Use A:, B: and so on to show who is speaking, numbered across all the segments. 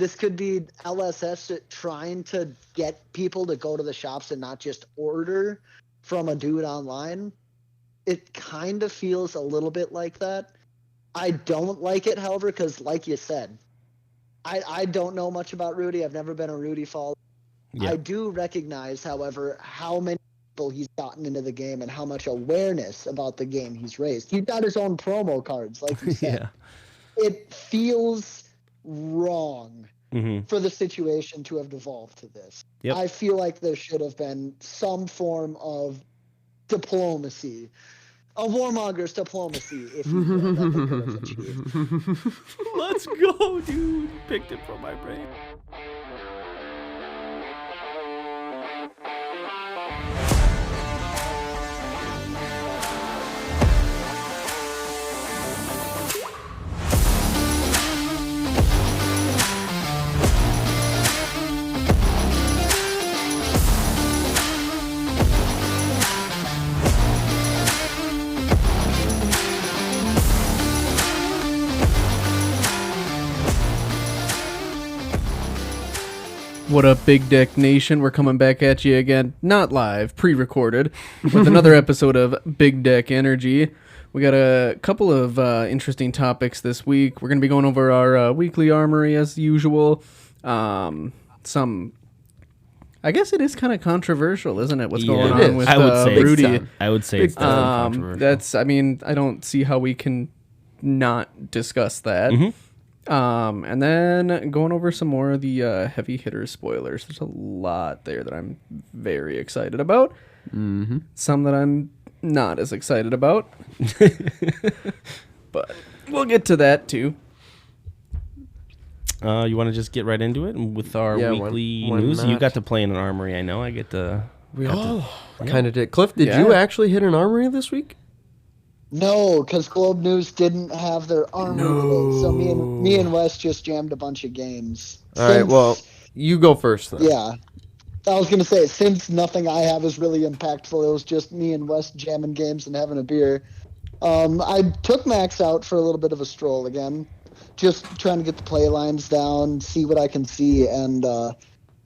A: this could be LSS trying to get people to go to the shops and not just order from a dude online. It kind of feels a little bit like that. I don't like it, however, because like you said, I don't know much about Ruu'di. I've never been a Ruu'di follower. Yeah. I do recognize, however, how many people he's gotten into the game and how much awareness about the game he's raised. He's got his own promo cards, like you said. It feels wrong for the situation to have devolved to this. I feel like there should have been some form of diplomacy. A warmonger's diplomacy, if you will, that they could have achieved.
B: Let's go, dude. Picked it from my brain. What up, Big Deck Nation? We're coming back at you again, not live, pre-recorded, with another episode of Big Deck Energy. We got a couple of interesting topics this week. We're going to be going over our weekly armory as usual. I guess it is kind of controversial, isn't it? What's going on with Ruu'di?
C: I would say it's controversial.
B: I don't see how we can not discuss that. And then going over some more of the heavy hitter spoilers. There's a lot there that I'm very excited about. Some that I'm not as excited about. But we'll get to that too.
C: You want to just get right into it with our weekly news? You got to play in an armory, I know. I get to...
D: We all kind of did. Cliff, did you actually hit an armory this week?
A: No, because Globe News didn't have their armory today, so me and Wes just jammed a bunch of games.
D: All right, well, you go first then.
A: Yeah. I was going to say, since nothing I have is really impactful, it was just me and Wes jamming games and having a beer. I took Max out for a little bit of a stroll again, just trying to get the play lines down, see what I can see, and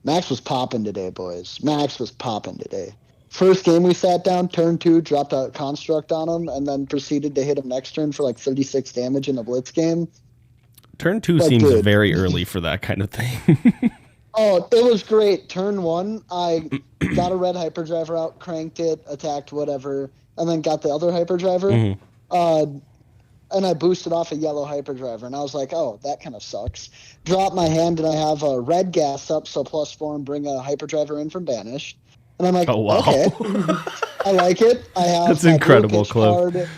A: Max was popping today, boys. Max was popping today. First game we sat down, turn 2, dropped a construct on him, and then proceeded to hit him next turn for like 36 damage in a blitz game.
C: Turn 2 seems very early for that kind of thing.
A: Oh, it was great. Turn 1, I got a red hyperdriver out, cranked it, attacked whatever, and then got the other hyperdriver. And I boosted off a yellow hyperdriver, and I was like, oh, that kind of sucks. Drop my hand, and I have a red gas up, so +4 and bring a hyperdriver in from Banished. And I'm like, okay, I like it. I have
C: that's incredible, Cliff.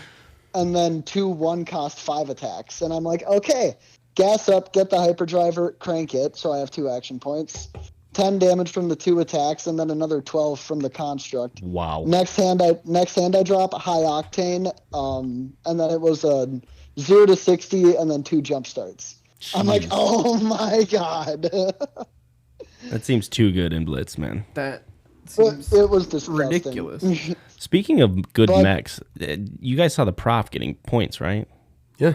A: And then 2 1-cost 5 attacks. And I'm like, okay, gas up, get the hyperdriver, crank it. So I have 2 action points. 10 damage from the 2 attacks, and then another 12 from the construct.
C: Wow.
A: Next hand I drop high octane, and then it was a 0 to 60, and then 2 jump starts. Jeez. I'm like, oh my god.
C: That seems too good in Blitz, man.
A: It was disgusting.
B: Ridiculous.
C: Speaking of good mechs, you guys saw the prof getting points, right?
D: Yeah.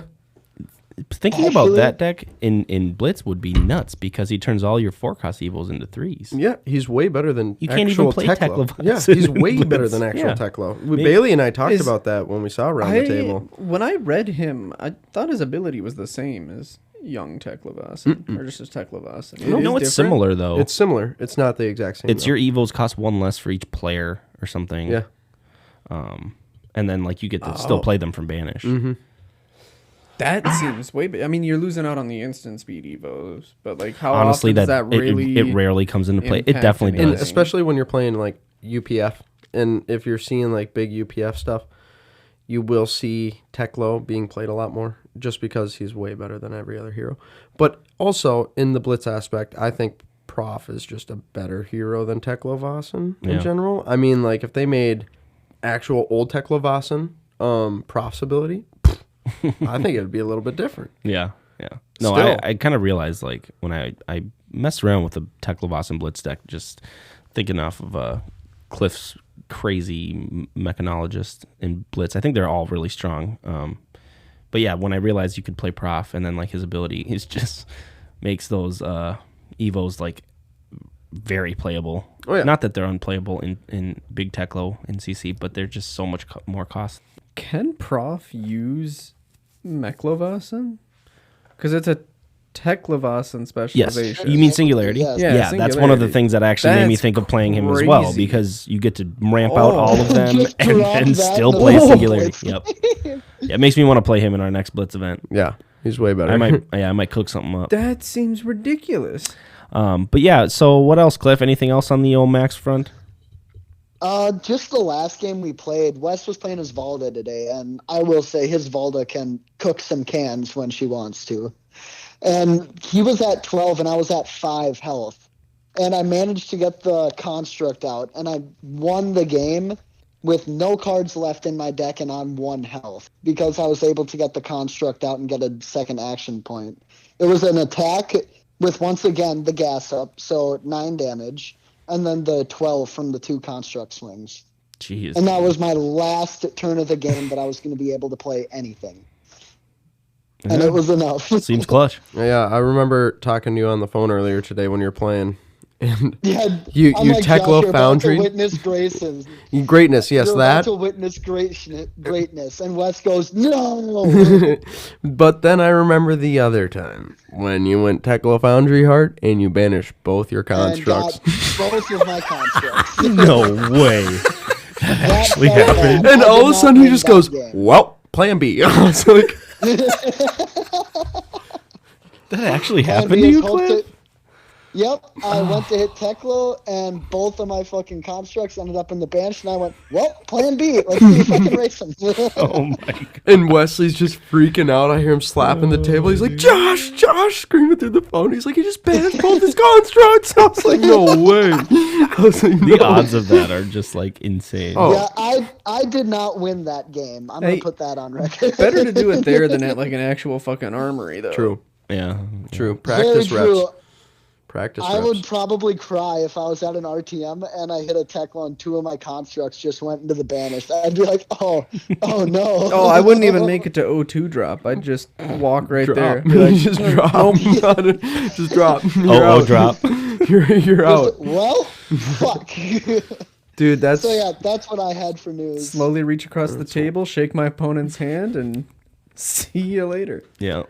C: Thinking about that deck in Blitz would be nuts because he turns all your 4-cost evils into 3s.
D: Yeah, he's way better than
C: you can't even play Tekla.
D: Yeah, he's way better than actual Tekla. Bailey and I talked about that when we saw around the table.
B: When I read him, I thought his ability was the same as young Tekla-Vasen, or just as Tekla-Vasen.
C: No, it's similar, though.
D: It's similar. It's not the exact same.
C: It's your evils cost 1 less for each player or something.
D: Yeah.
C: And then, like, you get to still play them from Banish.
B: That seems way I mean, you're losing out on the instant speed evos, but, like, how
C: honestly,
B: often does that really...
C: It rarely comes into play. It definitely does.
D: And especially when you're playing, like, UPF, and if you're seeing, like, big UPF stuff, you will see Teklo being played a lot more, just because he's way better than every other hero. But also, in the Blitz aspect, I think Prof is just a better hero than Teklo-Vasen in general. I mean, like, if they made actual old Teklo-Vasen Prof's ability, I think it would be a little bit different.
C: Yeah. No, I kind of realized, like, when I messed around with the Teklo-Vasen Blitz deck, just thinking off of Cliff's crazy mechanologist in Blitz. I think they're all really strong. But yeah, when I realized you could play Prof and then, like, his ability is just makes those Evos like very playable.
D: Oh, yeah.
C: Not that they're unplayable in Big Teklo and CC, but they're just so much more cost.
B: Can Prof use Mechlovasen? Because it's a Teklovasen
C: Yes.
B: specialization.
C: You mean Singularity?
A: Yes.
C: Yeah, that's one of the things that actually made me
B: That's
C: think of playing him as well,
B: crazy.
C: because you get to ramp out all of them
A: Just
C: and
A: drop
C: then
A: that
C: still
A: in
C: play
A: the
C: Singularity.
A: Blitz.
C: Yep. Yeah, it makes me want to play him in our next Blitz event.
D: Yeah, he's way better.
C: I might cook something up.
B: That seems ridiculous.
C: But yeah, so what else, Cliff? Anything else on the old Max front?
A: Just the last game we played, Wes was playing his Valda today, and I will say his Valda can cook some cans when she wants to. And he was at 12 and I was at 5 health. And I managed to get the construct out, and I won the game with no cards left in my deck and on 1 health because I was able to get the construct out and get a second action point. It was an attack with, once again, the gas up, so 9 damage, and then the 12 from the 2 construct swings.
C: Jeez.
A: And that was my last turn of the game that I was going to be able to play anything. And it was enough.
C: Seems clutch.
D: Yeah, I remember talking to you on the phone earlier today when you were playing. And
A: Yeah,
D: you
A: I'm like,
D: Teklo
A: Josh, you're
D: Foundry?
A: about to witness graces.
D: Greatness, yes,
A: You're
D: that.
A: about to witness greatness. And Wes goes, no!
D: But then I remember the other time when you went Teklo Foundry hard and you banished both your
A: And
D: constructs.
A: got both of my constructs.
C: No way.
A: That
C: actually
A: felt
C: happened.
A: bad.
D: And
A: I
D: all
A: did
D: of a
A: not
D: sudden he
A: win
D: just
A: that
D: goes,
A: game.
D: well, plan B. I was like,
C: That actually
A: And
C: happened
A: we
C: to
A: had
C: you,
A: hoped
C: Cliff?
A: Yep, I went to hit Teklo, and both of my fucking constructs ended up in the bench, and I went, well, plan B. Let's see if I can race them.
C: Oh my god.
D: and Wesley's just freaking out. I hear him slapping the table. He's like, Josh, screaming through the phone. He's like, he just banished both his constructs. I was like, no way. I was like,
C: The
D: no.
C: odds of that are just like insane.
D: Oh.
A: Yeah, I did not win that game. I'm going
B: Hey,
A: to put that on record.
B: Better to do it there than at like an actual fucking armory, though.
D: True,
C: Yeah.
D: true.
A: Very
D: Practice
A: true.
D: reps. Practice
A: I
D: reps.
A: would probably cry if I was at an RTM and I hit a Teklo and 2 of my constructs just went into the banished. I'd be like, oh no.
B: Oh, I wouldn't even make it to O2 drop. I'd just walk right there.
D: Drop.
B: Be like,
D: just drop. Just drop. You're
C: Oh,
D: out.
C: drop.
D: You're out.
A: Well, fuck.
D: Dude, that's...
A: So yeah, that's what I had for news.
B: slowly reach across the table, shake my opponent's hand, and see you later.
C: Yeah.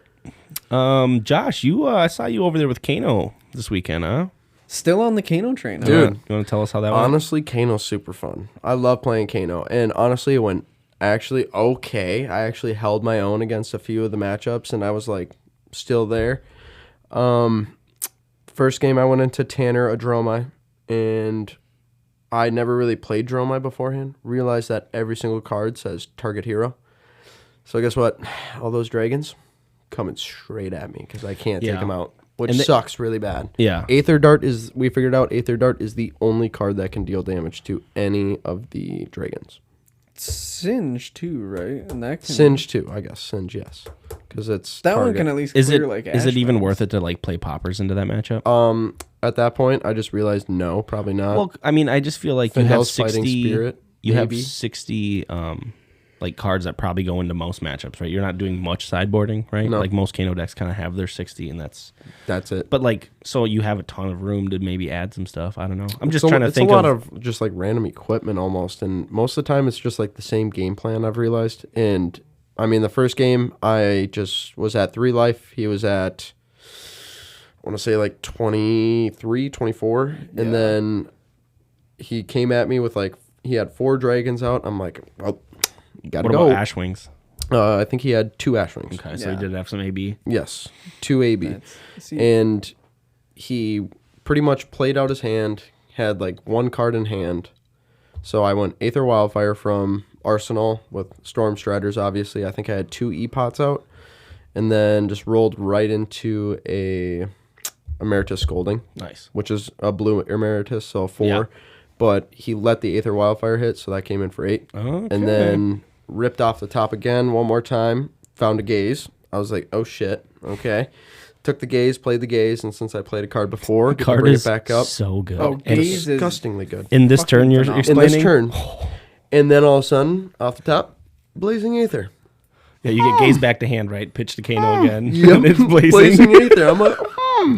C: Josh, you I saw you over there with Kano this weekend, huh?
B: Still on the Kano train, huh?
D: Dude.
C: You want to tell us how that went?
D: Honestly, Kano's super fun. I love playing Kano. And honestly, it went actually okay. I actually held my own against a few of the matchups, and I was, like, still there. First game, I went into Tanner Adromai, and I never really played Dromai beforehand. Realized that every single card says target hero. So guess what? All those dragons coming straight at me because I can't take
C: Yeah.
D: them out, which
C: And
D: sucks really bad.
C: Yeah.
D: Aether Dart we figured out Aether Dart is the only card that can deal damage to any of the dragons.
B: Singe too, right? And that can,
D: Singe too, I guess. Singe, yes. Because it's
B: that one
D: target.
B: can at least
C: Is
B: clear
C: it
B: like
C: is it even
B: Ashbones.
C: worth it to like play poppers into that matchup?
D: At that point, I just realized no, probably not.
C: Well, I mean, I just feel like you have
D: Finhel's Fighting
C: 60
D: Spirit,
C: you have
D: maybe.
C: 60 like cards that probably go into most matchups, right? You're not doing much sideboarding, right?
D: No.
C: Like most Kano decks kind of have their 60 and that's
D: it.
C: but like so you have a ton of room to maybe add some stuff. I don't know. I'm just
D: It's
C: trying to
D: it's
C: think
D: a lot of just like random equipment almost, and most of the time it's just like the same game plan, I've realized. And I mean, the first game I just was at 3 life. He was at, I want to say like 23, 24, and then he came at me with like he had 4 dragons out. I'm like, oh, you gotta
C: What
D: go.
C: about Ashwings?
D: I think he had 2 Ashwings.
C: Okay, so
B: Yeah.
C: he did have some AB.
D: Yes, 2 AB.
B: That's- see,
D: And he pretty much played out his hand, had like 1 card in hand. So I went Aether Wildfire from Arsenal with Storm Striders, obviously. I think I had 2 E-Pots out. And then just rolled right into a Emeritus Scolding,
C: Nice.
D: which is a blue Emeritus, so 4.
C: Yeah.
D: But he let the Aether Wildfire hit, so that came in for 8.
C: Okay.
D: And then ripped off the top again one more time, found a Gaze. I was like, oh shit, okay. Took the Gaze, played the Gaze, and since I played a card before,
C: the
D: get to
C: card
D: bring
C: is
D: it back up.
C: so good.
B: Oh,
C: And
B: Gaze is
D: Disgustingly good.
C: in this turn you're
B: phenomenal.
D: In this
C: explaining?
D: turn. And then all of a sudden, off the top, Blazing Aether.
C: Yeah, you get gaze back to hand, right? Pitch to Kano again.
D: Yep.
C: and it's blazing.
D: Blazing Aether. I'm like,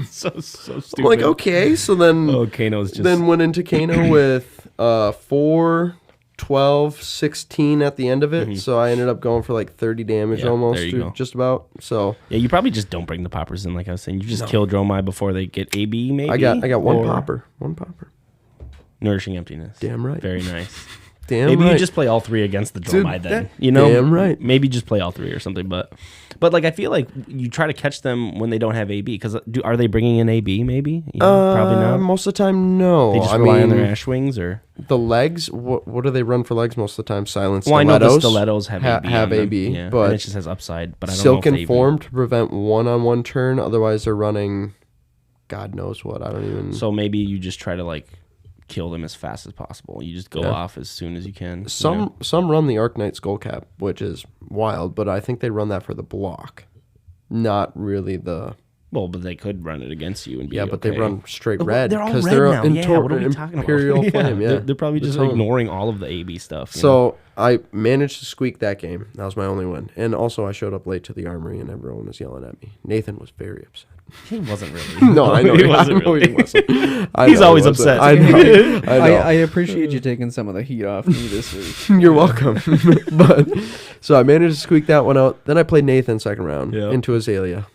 C: so stupid.
D: I'm like, okay. So then,
C: Kano's just...
D: Then went into Kano with 4, 12, 16 at the end of it. So I ended up going for like 30 damage almost,
C: there you go.
D: just about. So
C: yeah, you probably just don't bring the poppers in, like I was saying. You just kill Dromai before they get AB, maybe.
D: I got one popper.
C: Nourishing Emptiness.
D: Damn right.
C: Very nice.
D: Maybe
C: you just play all 3 against the Dromai then.
D: Damn right.
C: Maybe just play all 3 or something. But like I feel like you try to catch them when they don't have AB. Because are they bringing in AB maybe? Probably not.
D: Most of the time, no.
C: They just rely on their Ash Wings or...
D: The legs, what do they run for legs most of the time? Silent
C: Stilettos.
D: Stilettos.
C: Well, I know the Stilettos have
D: AB.
C: Yeah,
D: but
C: and it just has upside. But I don't
D: Silk
C: know if
D: and Form to prevent one-on-one turn. Otherwise, they're running God knows what. I don't even...
C: So maybe you just try to like... kill them as fast as possible. You just go off as soon as you can.
D: Some run the Arc Knight Skullcap, which is wild, but I think they run that for the block, not really the...
C: Well, but they could run it against you and be
D: but they run straight red.
C: They're all red
D: they're
C: now. What are we talking
D: Imperial
C: about?
D: Flame,
C: They're probably just ignoring all of the AB stuff.
D: So I managed to squeak that game. That was my only win. And also I showed up late to the armory and everyone was yelling at me. Nathan was very upset.
C: He wasn't really.
D: No, I know.
C: He wasn't really.
D: He wasn't.
C: He's always upset.
D: I know.
B: I appreciate you taking some of the heat off me this week.
D: You're welcome. But so I managed to squeak that one out. Then I played Nathan second round into Azalea.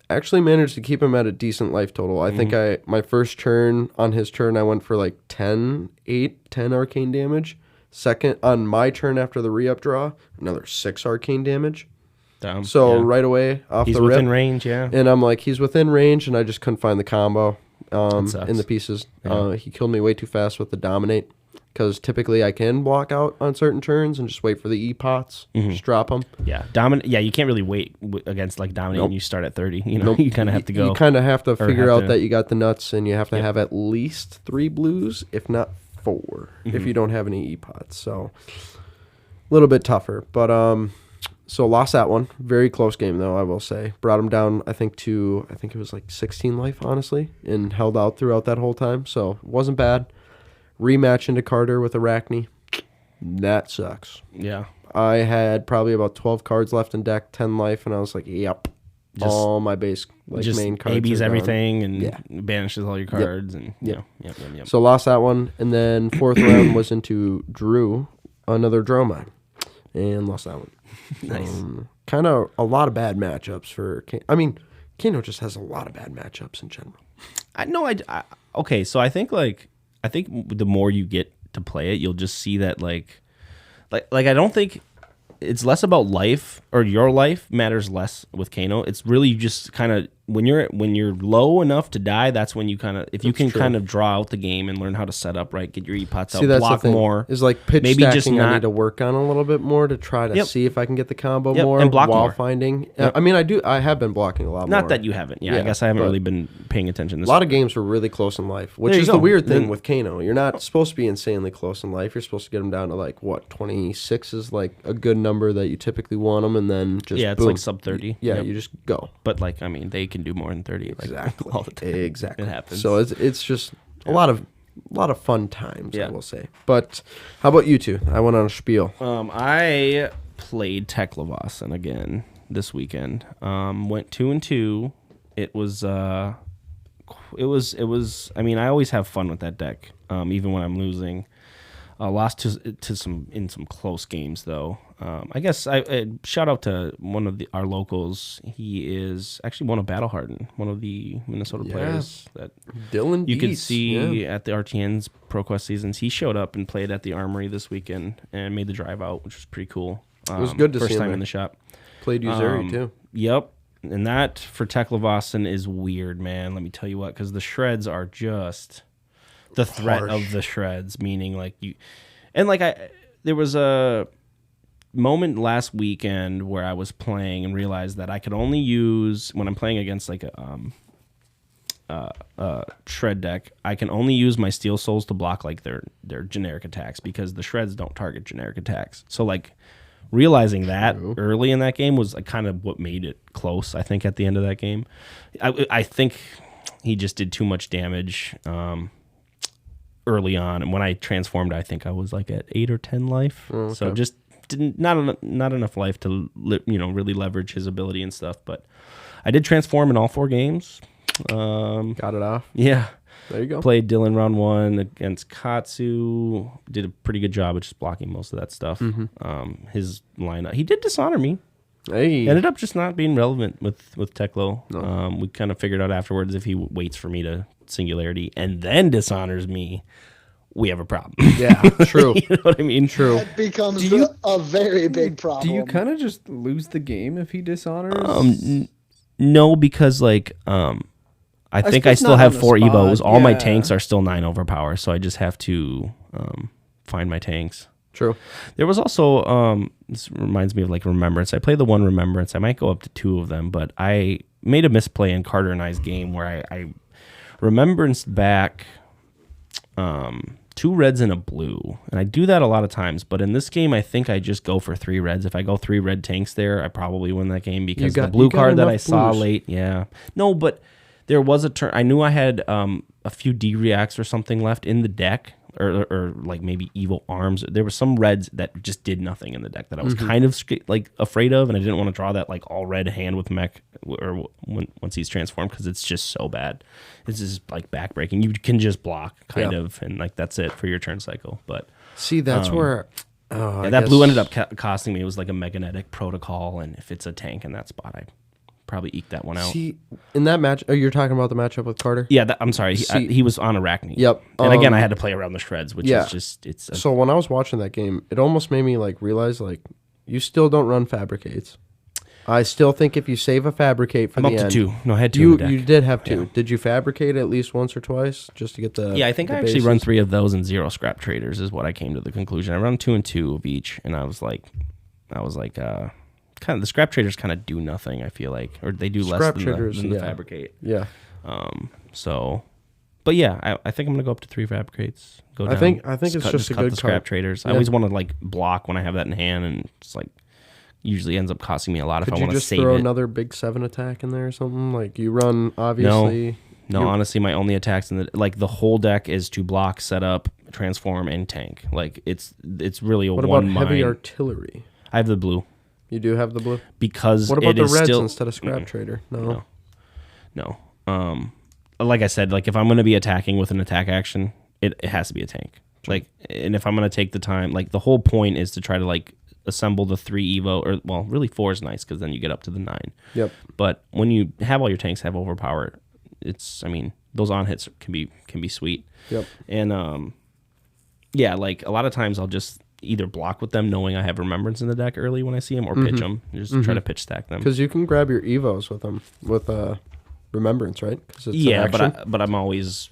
D: Actually managed to keep him at a decent life total. I think my first turn, on his turn, I went for like 10 arcane damage. Second, on my turn after the re-up draw, another 6 arcane damage. So right away, off
C: he's
D: the rip.
C: He's within range, yeah.
D: And I'm like, he's within range, and I just couldn't find the combo in the pieces.
C: Yeah.
D: He killed me way too fast with the Dominate, because typically I can block out on certain turns and just wait for the E-pots, just drop them.
C: Yeah, you can't really wait against like Dominate when you start at 30. You know, you kind of have to go.
D: You kind of have to figure out that you got the nuts, and you have to have at least 3 blues, if not 4, if you don't have any E-pots. So a little bit tougher, but so lost that one. Very close game though, I will say. Brought him down, I think it was like 16 life, honestly, and held out throughout that whole time. So it wasn't bad. Rematch into Carter with Arachne. That sucks.
C: Yeah.
D: I had probably about 12 cards left in deck, 10 life, and I was like, yep. All my base main cards.
C: ABs
D: are
C: everything and banishes all your cards and
D: Yep.
C: Yep.
D: So lost that one, and then fourth round was into Drew, another Dromai, and lost that one.
C: Nice.
D: Kind of a lot of bad matchups for. Kano just has a lot of bad matchups in general.
C: Okay, so I think the more you get to play it, you'll just see that like I don't think it's less about life, or your life matters less with Kano. It's really just kind of when you're low enough to die, that's when you kind of, if you can kind of draw out the game and learn how to set up right, get your E-pots out, block more.
D: Is like pitch
C: maybe
D: stacking
C: just not,
D: I need to work on a little bit more to try to see if I can get the combo more
C: and block
D: while
C: more.
D: finding.
C: Yep.
D: I have been blocking a lot more.
C: Not that you haven't. Yeah, I guess I haven't really been paying attention.
D: A lot of games were really close in life, which is the weird thing with Kano. You're not supposed to be insanely close in life. You're supposed to get them down to like, what, 26 is like a good number that you typically want them, and then just
C: it's like sub 30.
D: You just go.
C: But like, I mean, they can do more than 30.
D: Exactly.
C: All the time.
D: Exactly.
C: It happens.
D: So it's just a lot of fun times, I will say. But how about you two? I went on a spiel.
C: I played Teklevasan again this weekend. Went 2-2. It was I mean, I always have fun with that deck, even when I'm losing. Lost to some close games though. I guess I shout out to one of our locals. He is actually one of Battle Hardened, one of the Minnesota players that
D: Dylan
C: you could see at the RTN's ProQuest seasons. He showed up and played at the Armory this weekend and made the drive out, which was pretty cool.
D: It was good to see him
C: first time
D: there.
C: in the shop.
D: Played Uzuri too.
C: Yep. And that for Teklevasan is weird, man. Let me tell you what, because the shreds are just the threat of the shreds, meaning like you, and like there was a moment last weekend where I was playing and realized that I could only use, when I'm playing against like a shred deck, I can only use my Steel Souls to block like their generic attacks, because the shreds don't target generic attacks. So like realizing that early in that game was like kind of what made it close, I think, at the end of that game. I think he just did too much damage early on, and when I transformed, I think I was like at 8 or 10 life. Oh, okay. So just not enough life to really leverage his ability and stuff. But I did transform in all 4 games.
D: Got it off.
C: Yeah.
D: There you go.
C: Played Dylan round 1 against Katsu. Did a pretty good job of just blocking most of that stuff. His lineup. He did dishonor me.
D: Hey.
C: Ended up just not being relevant with Teklo.
D: No.
C: We kind of figured out afterwards if he waits for me to singularity and then dishonors me, we have a problem.
D: Yeah, true.
C: You know what I mean?
D: True.
A: That becomes a very big problem.
B: Do you kind of just lose the game if he dishonors?
C: No, because like I think I
B: suppose
C: still
B: not
C: have
B: on the
C: 4
B: spot,
C: evos. All my
B: yeah.
C: tanks are still 9 overpower, so I just have to find my tanks.
D: True.
C: There was also this reminds me of like Remembrance. I play the one Remembrance. I might go up to 2 of them, but I made a misplay in Carter and I's game where I remembranced back 2 reds and a blue, and I do that a lot of times. But in this game, I think I just go for 3 reds. If I go 3 red tanks there, I probably win that game because the blue card that I saw late. Yeah, no, but there was a turn. I knew I had a few D reacts or something left in the deck. Or like maybe evil arms. There were some reds that just did nothing in the deck that I was kind of like afraid of, and I didn't want to draw that like all red hand with mech or once he's transformed because it's just so bad. It's just like backbreaking. You can just block kind of, and like that's it for your turn cycle. But
D: see, that's where
C: that blue ended up costing me. It was like a Meganetic Protocol, and if it's a tank in that spot, I probably eke that one out.
D: See, in that match, you're talking about the matchup with Carter?
C: Yeah, I'm sorry. He was on Arachne.
D: Yep.
C: And again, I had to play around the shreds, which is just
D: so when I was watching that game, it almost made me like realize like you still don't run fabricates. I still think if you save a fabricate for
C: I'm
D: the
C: up
D: end,
C: to 2. No, I had 2 in the deck.
D: You did have 2.
C: Yeah.
D: Did you fabricate at least once or twice just to get the?
C: Yeah, I think I actually run 3 of those and 0 scrap traders is what I came to the conclusion. I run 2 and 2 of each, and I was like, kind of the scrap traders kind of do nothing. I feel like, or they do less than the fabricate.
D: Yeah.
C: So, but yeah, I think I'm gonna go up to 3 fabricates. Go down.
D: I think it's just a
C: cut
D: good
C: the scrap
D: card.
C: traders.
D: Yeah.
C: I always want to like block when I have that in hand, and it's like usually ends up costing me a lot if I
D: Could
C: want
D: you
C: to
D: just
C: save
D: throw
C: it.
D: another big 7 attack in there or something? Like you run obviously.
C: No, honestly, my only attacks in the whole deck is to block, set up, transform, and tank. Like it's really a
D: What
C: one
D: about heavy
C: mind.
D: artillery?
C: I have the blue.
D: You do have the blue.
C: Because
D: what about
C: it
D: the
C: is
D: reds
C: still,
D: instead of scrap trader? No.
C: Like I said, like if I'm going to be attacking with an attack action, it has to be a tank. Like, and if I'm going to take the time, like the whole point is to try to like assemble the 3 evo, or well, really 4 is nice because then you get up to the 9.
D: Yep.
C: But when you have all your tanks have overpower, those on hits can be sweet.
D: Yep.
C: And yeah, like a lot of times I'll just either block with them knowing I have Remembrance in the deck early when I see them, or pitch them, just try to pitch stack them.
D: Because you can grab your evos with them with Remembrance, right?
C: Yeah, but I'm always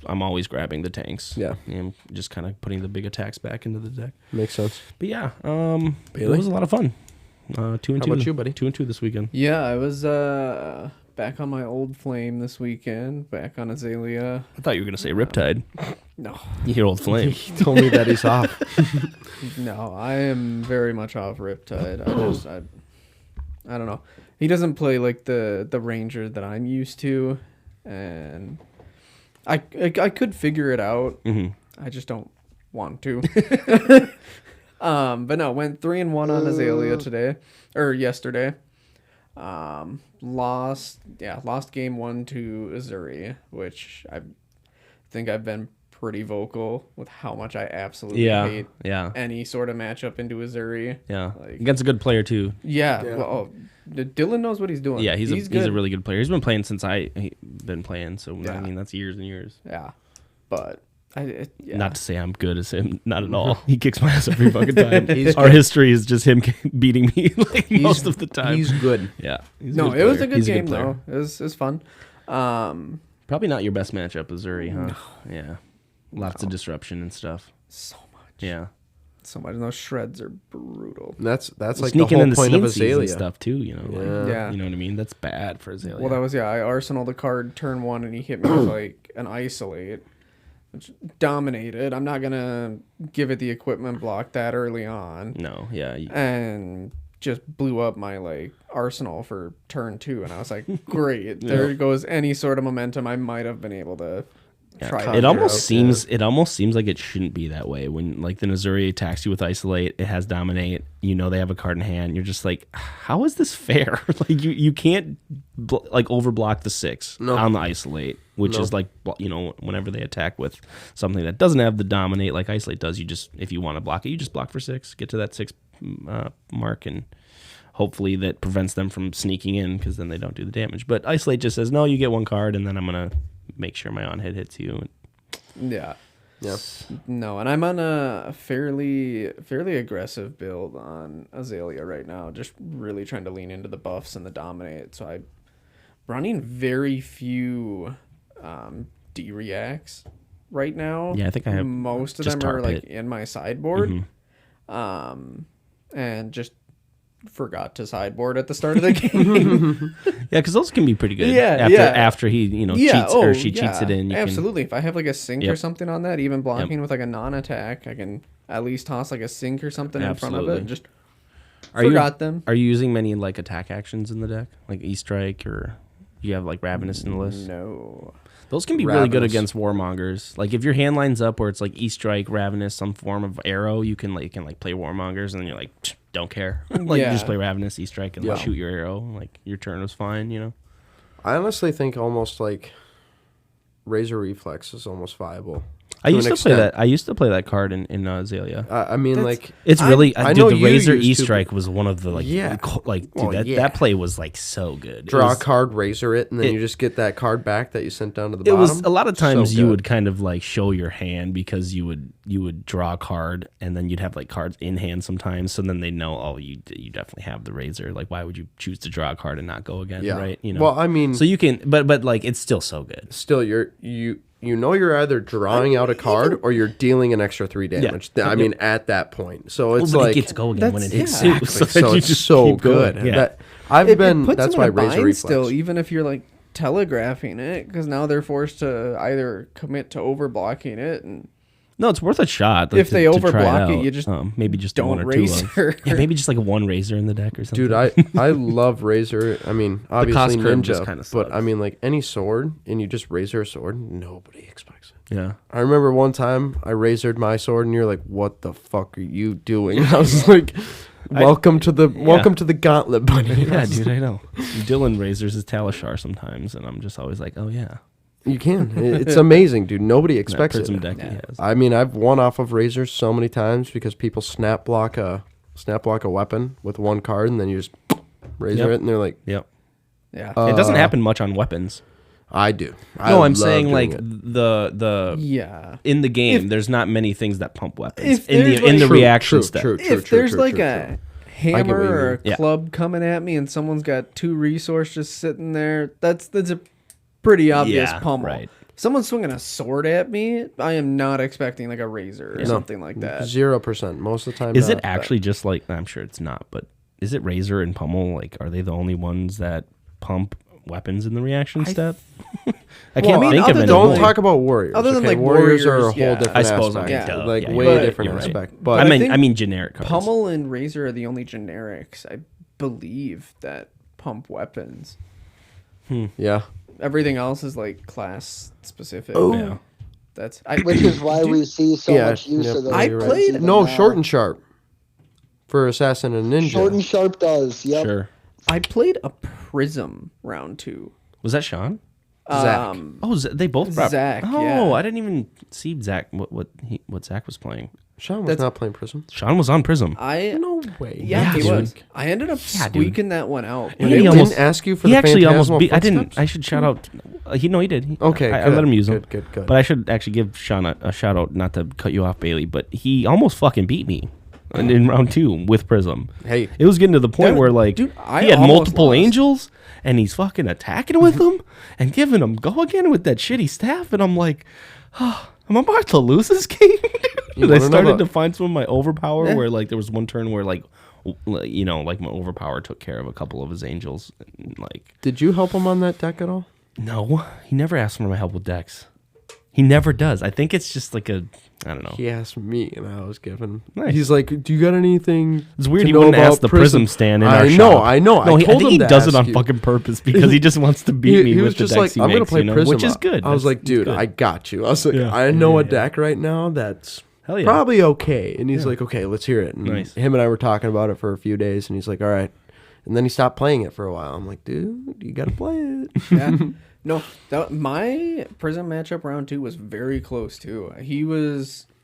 C: grabbing the tanks.
D: Yeah.
C: And just kind of putting the big attacks back into the deck.
D: Makes sense.
C: But yeah,
D: Bailey?
C: it was a lot of fun. 2 and 2.
D: How about you, buddy?
C: 2 and 2 this weekend.
B: Yeah, I was back on my old flame this weekend, back on Azalea.
C: I thought you were gonna say Riptide.
B: No.
C: Your old flame.
D: He told me that he's off.
B: No, I am very much off Riptide. I don't know. He doesn't play like the ranger that I'm used to, and I could figure it out. I just don't want to. But no, went 3-1 on Azalea yesterday. Lost game 1 to Azuri, which I think I've been pretty vocal with how much I absolutely hate any sort of matchup into Azuri.
C: Yeah,
B: like,
C: against a good player too.
B: Yeah. Well, Dylan knows what he's doing.
C: Yeah, he's a really good player. He's been playing since I've been playing, so
B: Yeah.
C: I mean that's years and years.
B: Yeah, but
C: Not to say I'm good as him, not at all. He kicks my ass every fucking time. Our
D: good.
C: history is just him beating me like most of the time.
D: He's good.
C: Yeah. He's
B: no,
C: good
B: it was a
C: player.
B: good
C: He's
B: game
C: player.
B: though. It was fun.
C: Probably not your best matchup, Azuri, huh? No. Yeah. Lots of disruption and stuff.
B: So much.
C: Yeah.
B: So much. Those shreds are brutal.
D: That's like the
C: Sneaking
D: whole
C: in the
D: point of
C: CNCs and
D: Azalea.
C: stuff too, you know. Like,
B: Yeah.
C: You know what I mean? That's bad for Azalea.
B: Well, that was I arsenaled the card turn 1 and he hit me with like an isolate, which dominated. I'm not gonna give it the equipment block that early on.
C: No, yeah.
B: And just blew up my like arsenal for turn 2, and I was like, great, there goes any sort of momentum I might have been able to try
C: It almost seems like it shouldn't be that way. When like the Nazuri attacks you with Isolate, it has Dominate. You know they have a card in hand. You're just like, how is this fair? Like you can't like overblock the 6 on the Isolate, which is like whenever they attack with something that doesn't have the Dominate like Isolate does, you just if you want to block it, you just block for 6, get to that 6 mark, and hopefully that prevents them from sneaking in because then they don't do the damage. But Isolate just says no, you get 1 card, and then I'm gonna make sure my on-hit hits you.
B: Yeah. No, and I'm on a fairly aggressive build on Azalea right now, just really trying to lean into the buffs and the Dominate. So I'm running very few D-reacts right now.
C: Yeah, I think I have
B: most of them are like in my sideboard. And just forgot to sideboard at the start of the game.
C: Yeah, because those can be pretty good.
B: Yeah,
C: after he cheats or she cheats it in.
B: Absolutely. If I have like a sink or something on that, even blocking with like a non-attack, I can at least toss like a sink or something in front of it. Just forgot them.
C: Are you using many like attack actions in the deck, like E-Strike, or you have like Ravenous in the list?
B: No.
C: Those can be really good against Warmongers. Like if your hand lines up where it's like E-Strike, Ravenous, some form of arrow, you can play Warmongers, and then you're like, don't care. You just play Ravenous, E-Strike, and shoot your arrow. Like your turn was fine,
D: I honestly think almost like Razor Reflex is almost viable.
C: I used to play that. I used to play that card in Azalea.
D: I mean,
C: it's really.
D: I know
C: the
D: you
C: Razor
D: used to,
C: E-Strike was one of the that play was like so good.
D: Draw a card, Razor it, and then you just get that card back that you sent down to the bottom.
C: It was a lot of times you would kind of like show your hand because you would draw a card and then you'd have like cards in hand sometimes. So then they know, you definitely have the Razor. Like why would you choose to draw a card and not go again? Yeah. Right.
D: Well, I mean,
C: so you can, but like it's still so good.
D: Still, you're either drawing out a card or you're dealing an extra 3 damage. Yeah. I mean, at that point. So it's like
C: it gets go again when it hits
D: exactly. So it's so good. Yeah. That's why Razor Reflex.
B: Still, even if you're like telegraphing it, because now they're forced to either commit to overblocking it and.
C: No, it's worth a shot.
B: Like, if they overblock it, you just
C: maybe just
B: don't
C: one or
B: Razor.
C: Two. Yeah, maybe just like a 1 Razor in the deck or something.
D: Dude, I love Razor. I mean, obviously Ninja,
C: kind of
D: but I mean, like any sword, and you just Razor a sword, nobody expects it.
C: Yeah.
D: I remember one time I Razored my sword, and you're like, "What the fuck are you doing?" I was like, "Welcome to the gauntlet, buddy."
C: Yeah, dude, I know. Dylan Razors his Talishar sometimes, and I'm just always like, "Oh yeah."
D: You can. It's amazing, dude. Nobody expects
C: Prism
D: it.
C: deck he has.
D: I mean, I've won off of Razors so many times because people snap block a weapon with 1 card, and then you just Razor it, and they're like,
C: "Yep,
B: yeah."
C: It doesn't happen much on weapons.
D: I do.
C: I'm saying like the in the game, there's not many things that pump weapons in the reaction step.
B: If there's like a hammer or a club coming at me, and someone's got 2 resource just sitting there, that's a pretty obvious pummel. Right. Someone swinging a sword at me, I am not expecting like a Razor or something like that.
D: 0% most of the time.
C: Is it actually just like, I'm sure it's not, but is it Razor and pummel? Like, are they the only ones that pump weapons in the reaction step? I can't think of any.
D: Don't talk about warriors.
B: Other than like
D: warriors are a whole different
C: I suppose
D: aspect.
C: like
D: way different aspect.
C: Right.
D: But
C: I mean generic cards.
B: Pummel and Razor are the only generics I believe that pump weapons.
D: Yeah.
B: Everything else is like class specific.
C: Oh, yeah.
A: Which is why we see so much use of those.
B: I played
D: Short and Sharp for Assassin and Ninja.
A: Short and Sharp does. Yep.
C: Sure.
B: I played a Prism round 2.
C: Was that Sean?
D: Zach.
C: They both brought
B: Zach.
C: I didn't even see Zach. What Zach was playing.
D: Sean was not playing Prism.
C: Sean was on Prism.
D: No way.
B: Yeah, he was. I ended up squeaking that one out.
D: And they didn't ask you for the
C: actually almost
D: Phantasmal
C: beat. I
D: Footsteps?
C: didn't. I should shout out. He did.
D: Okay,
C: I let him use them.
D: Good.
C: But I should actually give Sean a shout out. Not to cut you off, Bailey, but he almost fucking beat me in round 2 with Prism.
D: Hey,
C: it was getting to the point where like he had multiple angels and he's fucking attacking with them and giving them go again with that shitty staff, and I'm like, I'm about to lose this game. I started to find some of my overpower where like there was one turn where like my overpower took care of a couple of his angels. And, like,
D: did you help him on that deck at all?
C: No, he never asked for my help with decks. He never does. I think it's just like I don't know.
D: He asked me, and I was giving.
C: Nice.
D: He's like, "Do you got anything?"
C: It's weird he wouldn't ask the Prism stand in our shop.
D: I know.
C: No, I
D: told
C: think
D: him
C: he
D: to
C: does it
D: ask
C: on
D: you.
C: fucking purpose because he just wants to beat me
D: He
C: with
D: was
C: the
D: just
C: decks
D: like,
C: he
D: "I'm gonna
C: makes,
D: play Prism,"
C: which is good.
D: I was like, "Dude,
C: good.
D: I got you." I was like,
C: Yeah.
D: "I know a
C: Yeah.
D: deck right now that's
C: Hell yeah.
D: probably okay." And he's like, "Okay, let's hear it." And
C: Nice.
D: him and I were talking about it for a few days, and he's like, "All right." And then he stopped playing it for a while. I'm like, "Dude, you gotta play it."
B: Yeah. No, my Prism matchup round 2 was very close too.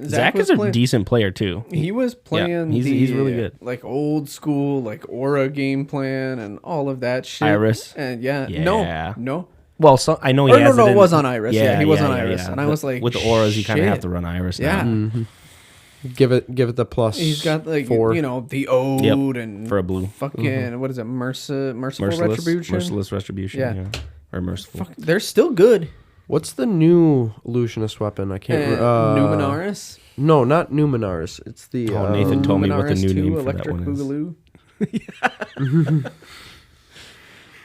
B: Zach
C: is a decent player too.
B: He was playing.
C: He's really good.
B: Like old school, like Aura game plan and all of that shit.
C: Iris.
B: And
C: Yeah.
B: no.
C: Well, I know he has
B: it
C: it
B: was on Iris. Yeah, he was on Iris,
C: yeah.
B: and I was like,
C: with the auras, you kind of
B: shit.
C: have to run Iris.
B: Yeah.
C: Now.
D: Give it the plus.
B: He's got like
D: 4.
B: the ode and
C: for a blue.
B: fucking what is it? Merciful Retribution.
C: Merciless Retribution.
B: Yeah.
C: Yeah. Or merciful.
B: Fuck, they're still good.
D: What's the new illusionist weapon? I can't.
B: Numenaris.
D: No, not Numenaris. It's the.
C: Nathan told me what the new
B: Numenaris 2,
C: name for that
B: Electric
C: one is.
B: Boogaloo.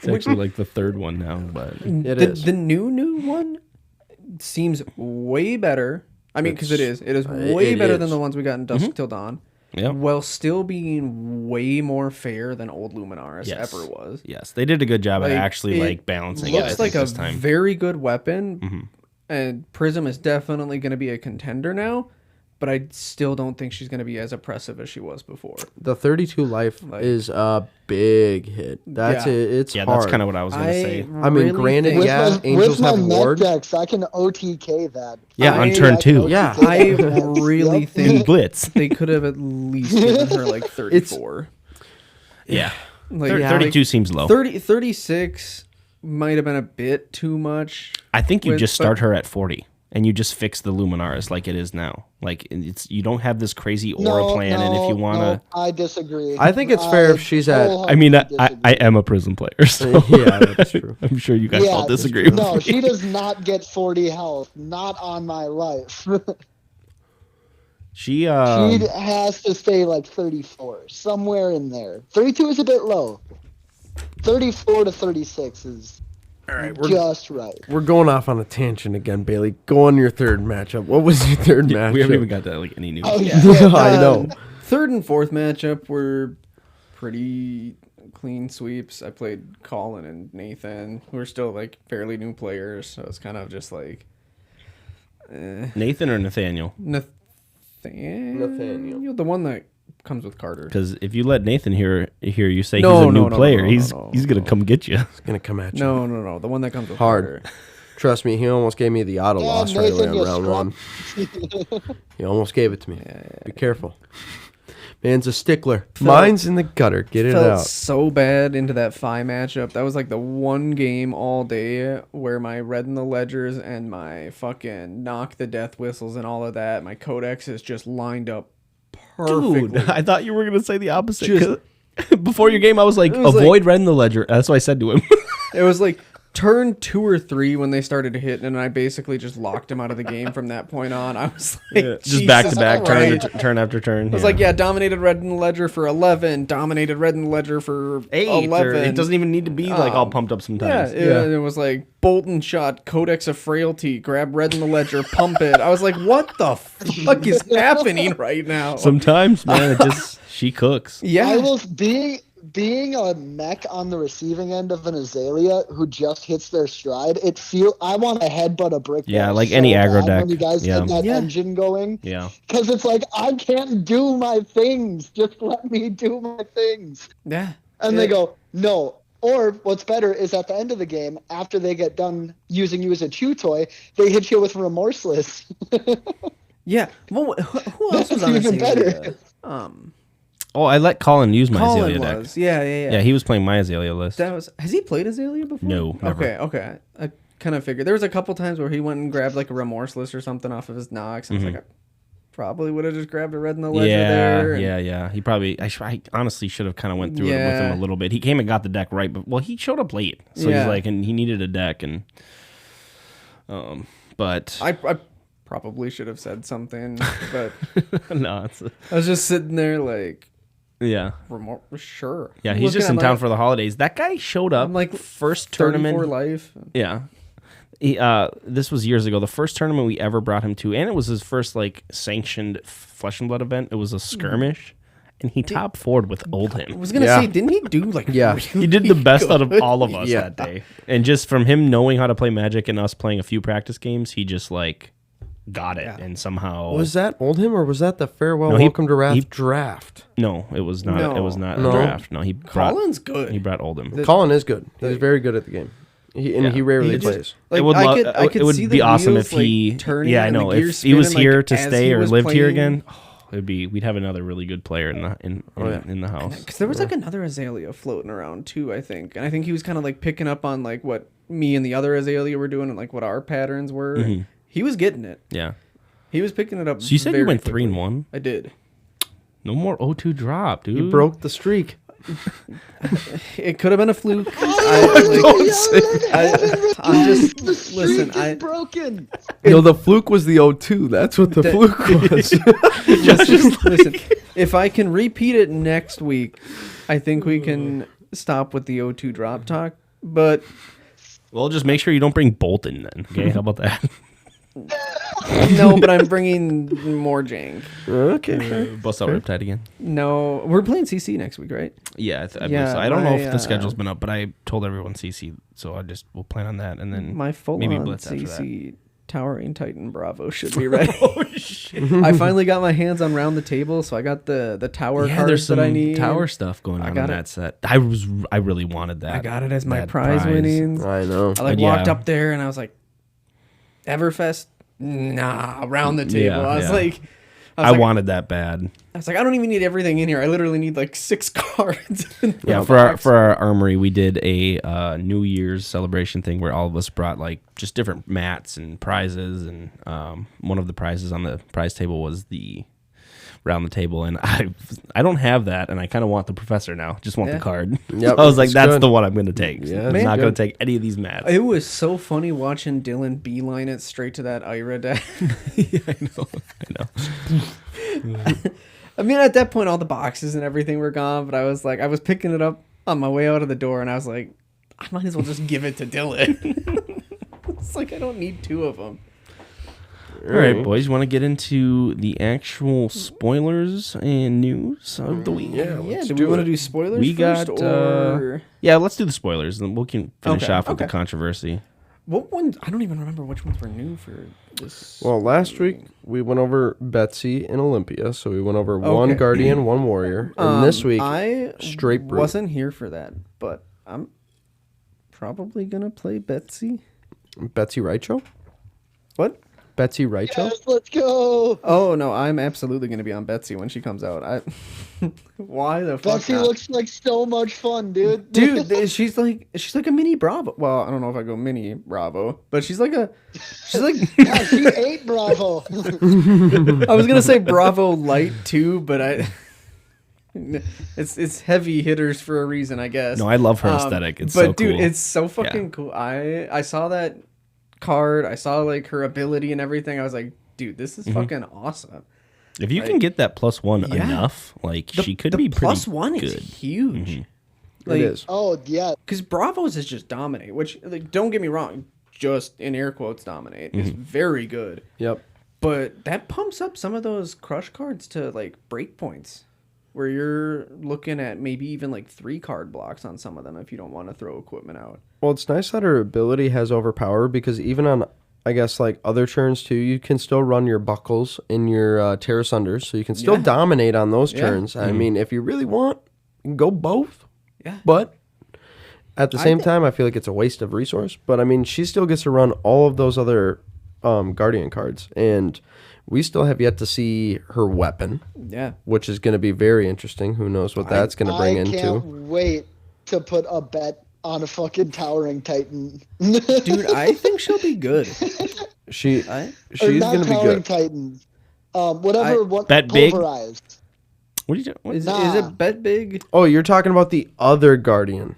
C: It's actually like the third one now, but
D: It is.
B: The new one seems way better. I mean, because it is way
D: it
B: better
D: is.
B: than the ones we got in Dusk Till Dawn.
C: yeah.
B: While still being way more fair than old Luminaris
C: Yes.
B: ever was.
C: Yes, they did a good job
B: Like,
C: at actually
B: it
C: like balancing it. I
B: Looks
C: think,
B: like a
C: this time.
B: very good weapon, and Prism is definitely going to be a contender now. But I still don't think she's going to be as oppressive as she was before.
D: The 32 life is a big hit. That's
B: Yeah.
D: it. It's
C: Yeah,
D: hard.
C: that's kind of what I was gonna say.
D: I mean, granted,
B: think-
D: yeah,
A: with
D: Angels
A: my
D: have
A: mech
D: ward.
A: decks, I can OTK that.
C: Yeah, on
B: I-
C: turn 2.
D: Yeah.
B: I really
A: Yep.
B: think
C: In Blitz.
B: they could have at least given her like 34.
C: Yeah.
B: Like,
C: 32 seems low.
B: 36 might have been a bit too much.
C: I think you
B: with-
C: just start her at 40 and you just fix the Luminaris like it is now. Like you don't have this crazy aura plan, and if you want to,
A: I disagree.
D: I think it's fair if she's at-
C: I mean, I
A: disagree.
C: am a Prism player, so
D: Yeah, that's true.
C: I'm sure you guys all disagree with
A: No,
C: me.
A: she does not get 40 health. Not on my life.
C: She
A: She has to stay like 34, somewhere in there. 32 is a bit low. 34 to 36 is
D: All right,
A: just right.
D: we're going off on a tangent again, Bailey. Go on your third matchup. What was your third matchup?
C: we haven't even got to like any news.
A: Oh,
C: yet.
A: yeah.
D: I know.
B: Third and fourth matchup were pretty clean sweeps. I played Colin and Nathan, who are still like fairly new players, so it's kind of just like
C: Nathan or Nathaniel?
D: Nathaniel.
B: the one that comes with Carter.
C: Because if you let Nathan hear you say
B: No,
C: he's a new
B: no,
C: player,
B: no,
C: he's
B: no,
C: gonna
B: no.
C: come get you.
D: It's gonna come at you.
B: No, the one that comes with
D: Hard.
B: Carter.
D: Trust me, he almost gave me the auto
A: Yeah,
D: loss right away
A: Nathan,
D: on
A: you
D: round
A: scrub.
D: 1. He almost gave it to me. Be careful. Man's a stickler. Mine's in the gutter. Get it
B: Felt
D: out.
B: so bad into that Phi matchup. That was like the one game all day where my Red in the Ledgers and my fucking Knock the Death Whistles and all of that, my Codexes just lined up perfectly.
C: Dude, I thought you were gonna say the opposite.
B: Just-
C: 'cause before your game, I was like,
B: It was
C: avoid Red in the Ledger. That's what I said to him.
B: It was like turn 2 or 3 when they started to hit, and I basically just locked him out of the game from that point on. I was like,
C: Just back to back,
B: Jesus
C: turn after turn.
B: I was like, yeah, dominated Red in the Ledger for 11, dominated Red in the Ledger for
C: 8.
B: 11.
C: It doesn't even need to be like all pumped up
B: Yeah,
C: sometimes.
B: it was like bolt and shot, Codex of Frailty, grab Red in the Ledger, pump it. I was like, what the fuck is happening right now?
C: Sometimes, man, it just she cooks.
B: Yeah.
A: I will being a mech on the receiving end of an Azalea who just hits their stride. I want to headbutt a brick.
C: Yeah,
A: wall
C: like
A: so
C: any
A: bad
C: aggro deck.
A: when you guys
C: Yeah.
A: get that
B: Yeah.
A: engine going.
C: Yeah.
A: Because it's like I can't do my things. Just let me do my things.
B: Yeah.
A: And they go, no. Or what's better is at the end of the game, after they get done using you as a chew toy, they hit you with Remorseless.
B: Yeah. Well, who else was
A: That's
B: on
A: even
B: Azalea?
A: better.
C: Oh, I let Colin use my
B: Colin
C: Azalea deck.
B: was. Yeah.
C: Yeah, he was playing my Azalea list.
B: Has he played Azalea before?
C: No, never.
B: Okay. I kind of figured. There was a couple times where he went and grabbed like a Remorseless or something off of his Nox. And I was like, I probably would have just grabbed a Red in the Ledger there. And
C: Yeah. He probably. I honestly should have kind of went through it with
B: Yeah.
C: him a little bit. He came and got the deck right, but well, he showed up late, so
B: Yeah.
C: he's like, and he needed a deck, and but
B: I probably should have said something, but
C: no, it's
B: I was just sitting there like,
C: yeah.
B: sure.
C: Yeah, he's just in town for the holidays. That guy showed up
B: I'm like
C: first
B: 34
C: tournament.
B: life.
C: Yeah. This was years ago. The first tournament we ever brought him to, and it was his first like sanctioned Flesh and Blood event. It was a skirmish, and he top forward with Oldhim.
B: I was gonna say, didn't he do like?
D: Yeah,
C: he did the best out of all of us that day. And just from him knowing how to play Magic and us playing a few practice games, he just like got it and somehow.
D: Was that Oldhim or was that the Farewell Welcome to Wrath draft?
C: No, it was not.
B: No.
C: It was not
D: No.
C: a draft. No,
B: Colin's good.
C: He brought Oldhim.
D: Colin is good. He's very good at the game. He rarely plays.
B: Like, I could
C: it would
B: see
C: be
B: the
C: awesome
B: wheels,
C: if he.
B: like, turning
C: yeah, I
B: and the
C: know.
B: gears
C: If he was
B: spinning,
C: here
B: like,
C: to
B: as
C: stay
B: he
C: or
B: was
C: lived here
B: playing.
C: again, we'd have another really good player in the house.
B: Because there was like another Azalea floating around too, I think, and I think he was kind of like picking up on like what me and the other Azalea were doing and like what our patterns were.
C: Mm-hmm.
B: He was getting it.
C: Yeah.
B: He was picking it up.
C: So you said you went
B: quickly.
C: 3-1.
B: I did.
C: No more O2 drop, dude.
D: You broke the streak.
B: It could have been a fluke.
A: I'm
B: just
A: listen.
B: listen.
A: Broken.
D: No, the fluke was the O2. That's what the fluke was.
B: just listen. If I can repeat it next week, I think we can stop with the O2 drop talk. But
C: well, just make sure you don't bring Bolton then. Okay, how about that?
B: no, but I'm bringing more jank.
D: Okay.
C: Bust out Riptide again.
B: No, we're playing CC next week, right?
C: Yeah, I believe
B: Yeah,
C: so. I don't know if
B: my,
C: the schedule's been up, but I told everyone CC, so we'll plan on that, and then
B: My
C: maybe
B: full-on
C: Blitz after that.
B: CC Towering Titan Bravo should be ready. Oh shit! I finally got my hands on Round the Table, so I got the tower
C: Yeah,
B: cards
C: there's some
B: that I need.
C: tower stuff going on in
B: got
C: that set. I really wanted that.
B: I got it as my
C: that
B: prize winnings.
D: I know.
B: I
C: Yeah.
B: walked up there and I was like, Everfest, nah, Round the Table.
C: Yeah,
B: I was
C: yeah.
B: like,
C: I wanted that bad.
B: I was like, I don't even need everything in here. I literally need like 6 cards.
C: Yeah, for our armory, we did a New Year's celebration thing where all of us brought like just different mats and prizes, and one of the prizes on the prize table was the Round the Table, and I don't have that, and I kind of want the Professor now. Just want the card.
D: Yep,
C: So I was like,
D: it's
C: that's
D: good.
C: the one I'm going to take.
D: Yeah,
C: I'm
D: it's
C: not
D: good.
C: going to take any of these mats.
B: It was so funny watching Dylan beeline it straight to that Ira deck.
C: Yeah, I know.
B: I mean, at that point, all the boxes and everything were gone, but I was picking it up on my way out of the door, and I was like, I might as well just give it to Dylan. It's like, I don't need 2 of them.
C: All right, boys, you want to get into the actual spoilers and news of the week?
D: Yeah,
B: Yeah,
D: let's
B: do we
D: do
B: want to
D: it.
B: do spoilers
C: We
B: first,
C: got,
B: or...
C: Yeah, let's do the spoilers, and we can finish
B: Okay,
C: off with the
B: okay.
C: controversy.
B: What ones? I don't even remember which ones were new for this.
D: Well, last week we went over Betsy and Olympia, so we went over one Guardian, one Warrior, and this week
B: I
D: straight Brute.
B: wasn't here for that, but I'm probably going to play Betsy.
D: Betsy Raicho.
B: What?
D: Betsy Raicho.
A: Yes, let's go.
B: Oh, no, I'm absolutely going to be on Betsy when she comes out. Why the fuck
A: Betsy
B: not?
A: looks like so much fun, dude.
B: Dude, she's like a mini Bravo. Well, I don't know if I go mini Bravo, but she's like
A: yeah, she ate Bravo.
B: I was gonna say Bravo Light too, but it's heavy hitters for a reason, I guess.
C: No, I love her aesthetic. It's
B: but
C: so
B: dude,
C: cool.
B: it's so fucking cool. I saw that card. I saw like her ability and everything. I was like, dude, this is fucking awesome.
C: If you can get that +1
B: Yeah.
C: enough, like she could
B: the
C: be pretty
B: +1
C: good.
B: is huge. Like,
D: It is.
A: Oh yeah,
B: because Bravos is just dominate, which like don't get me wrong, just in air quotes dominate is very good.
D: Yep.
B: But that pumps up some of those crush cards to like break points, where you're looking at maybe even like 3 card blocks on some of them if you don't want to throw equipment out.
D: Well, it's nice that her ability has overpower because even on, I guess, like other turns too, you can still run your buckles in your Terra Sunders, so you can still dominate on those turns. I mean, if you really want, you can go both.
B: Yeah.
D: But at the same time, I feel like it's a waste of resource. But I mean, she still gets to run all of those other Guardian cards, and we still have yet to see her weapon,
B: Yeah.
D: which is going to be very interesting. Who knows what that's going to bring
A: I can't
D: into?
A: wait to put a bet on a fucking Towering Titan.
B: Dude, I think she'll be good.
D: She's
A: Or
D: going
A: not
D: to be
A: Towering
D: good.
A: Titan. Whatever. What
C: Bet big?
A: pulverized.
C: What are you doing?
B: Is
A: Nah.
B: it bet big?
D: Oh, you're talking about the other Guardian.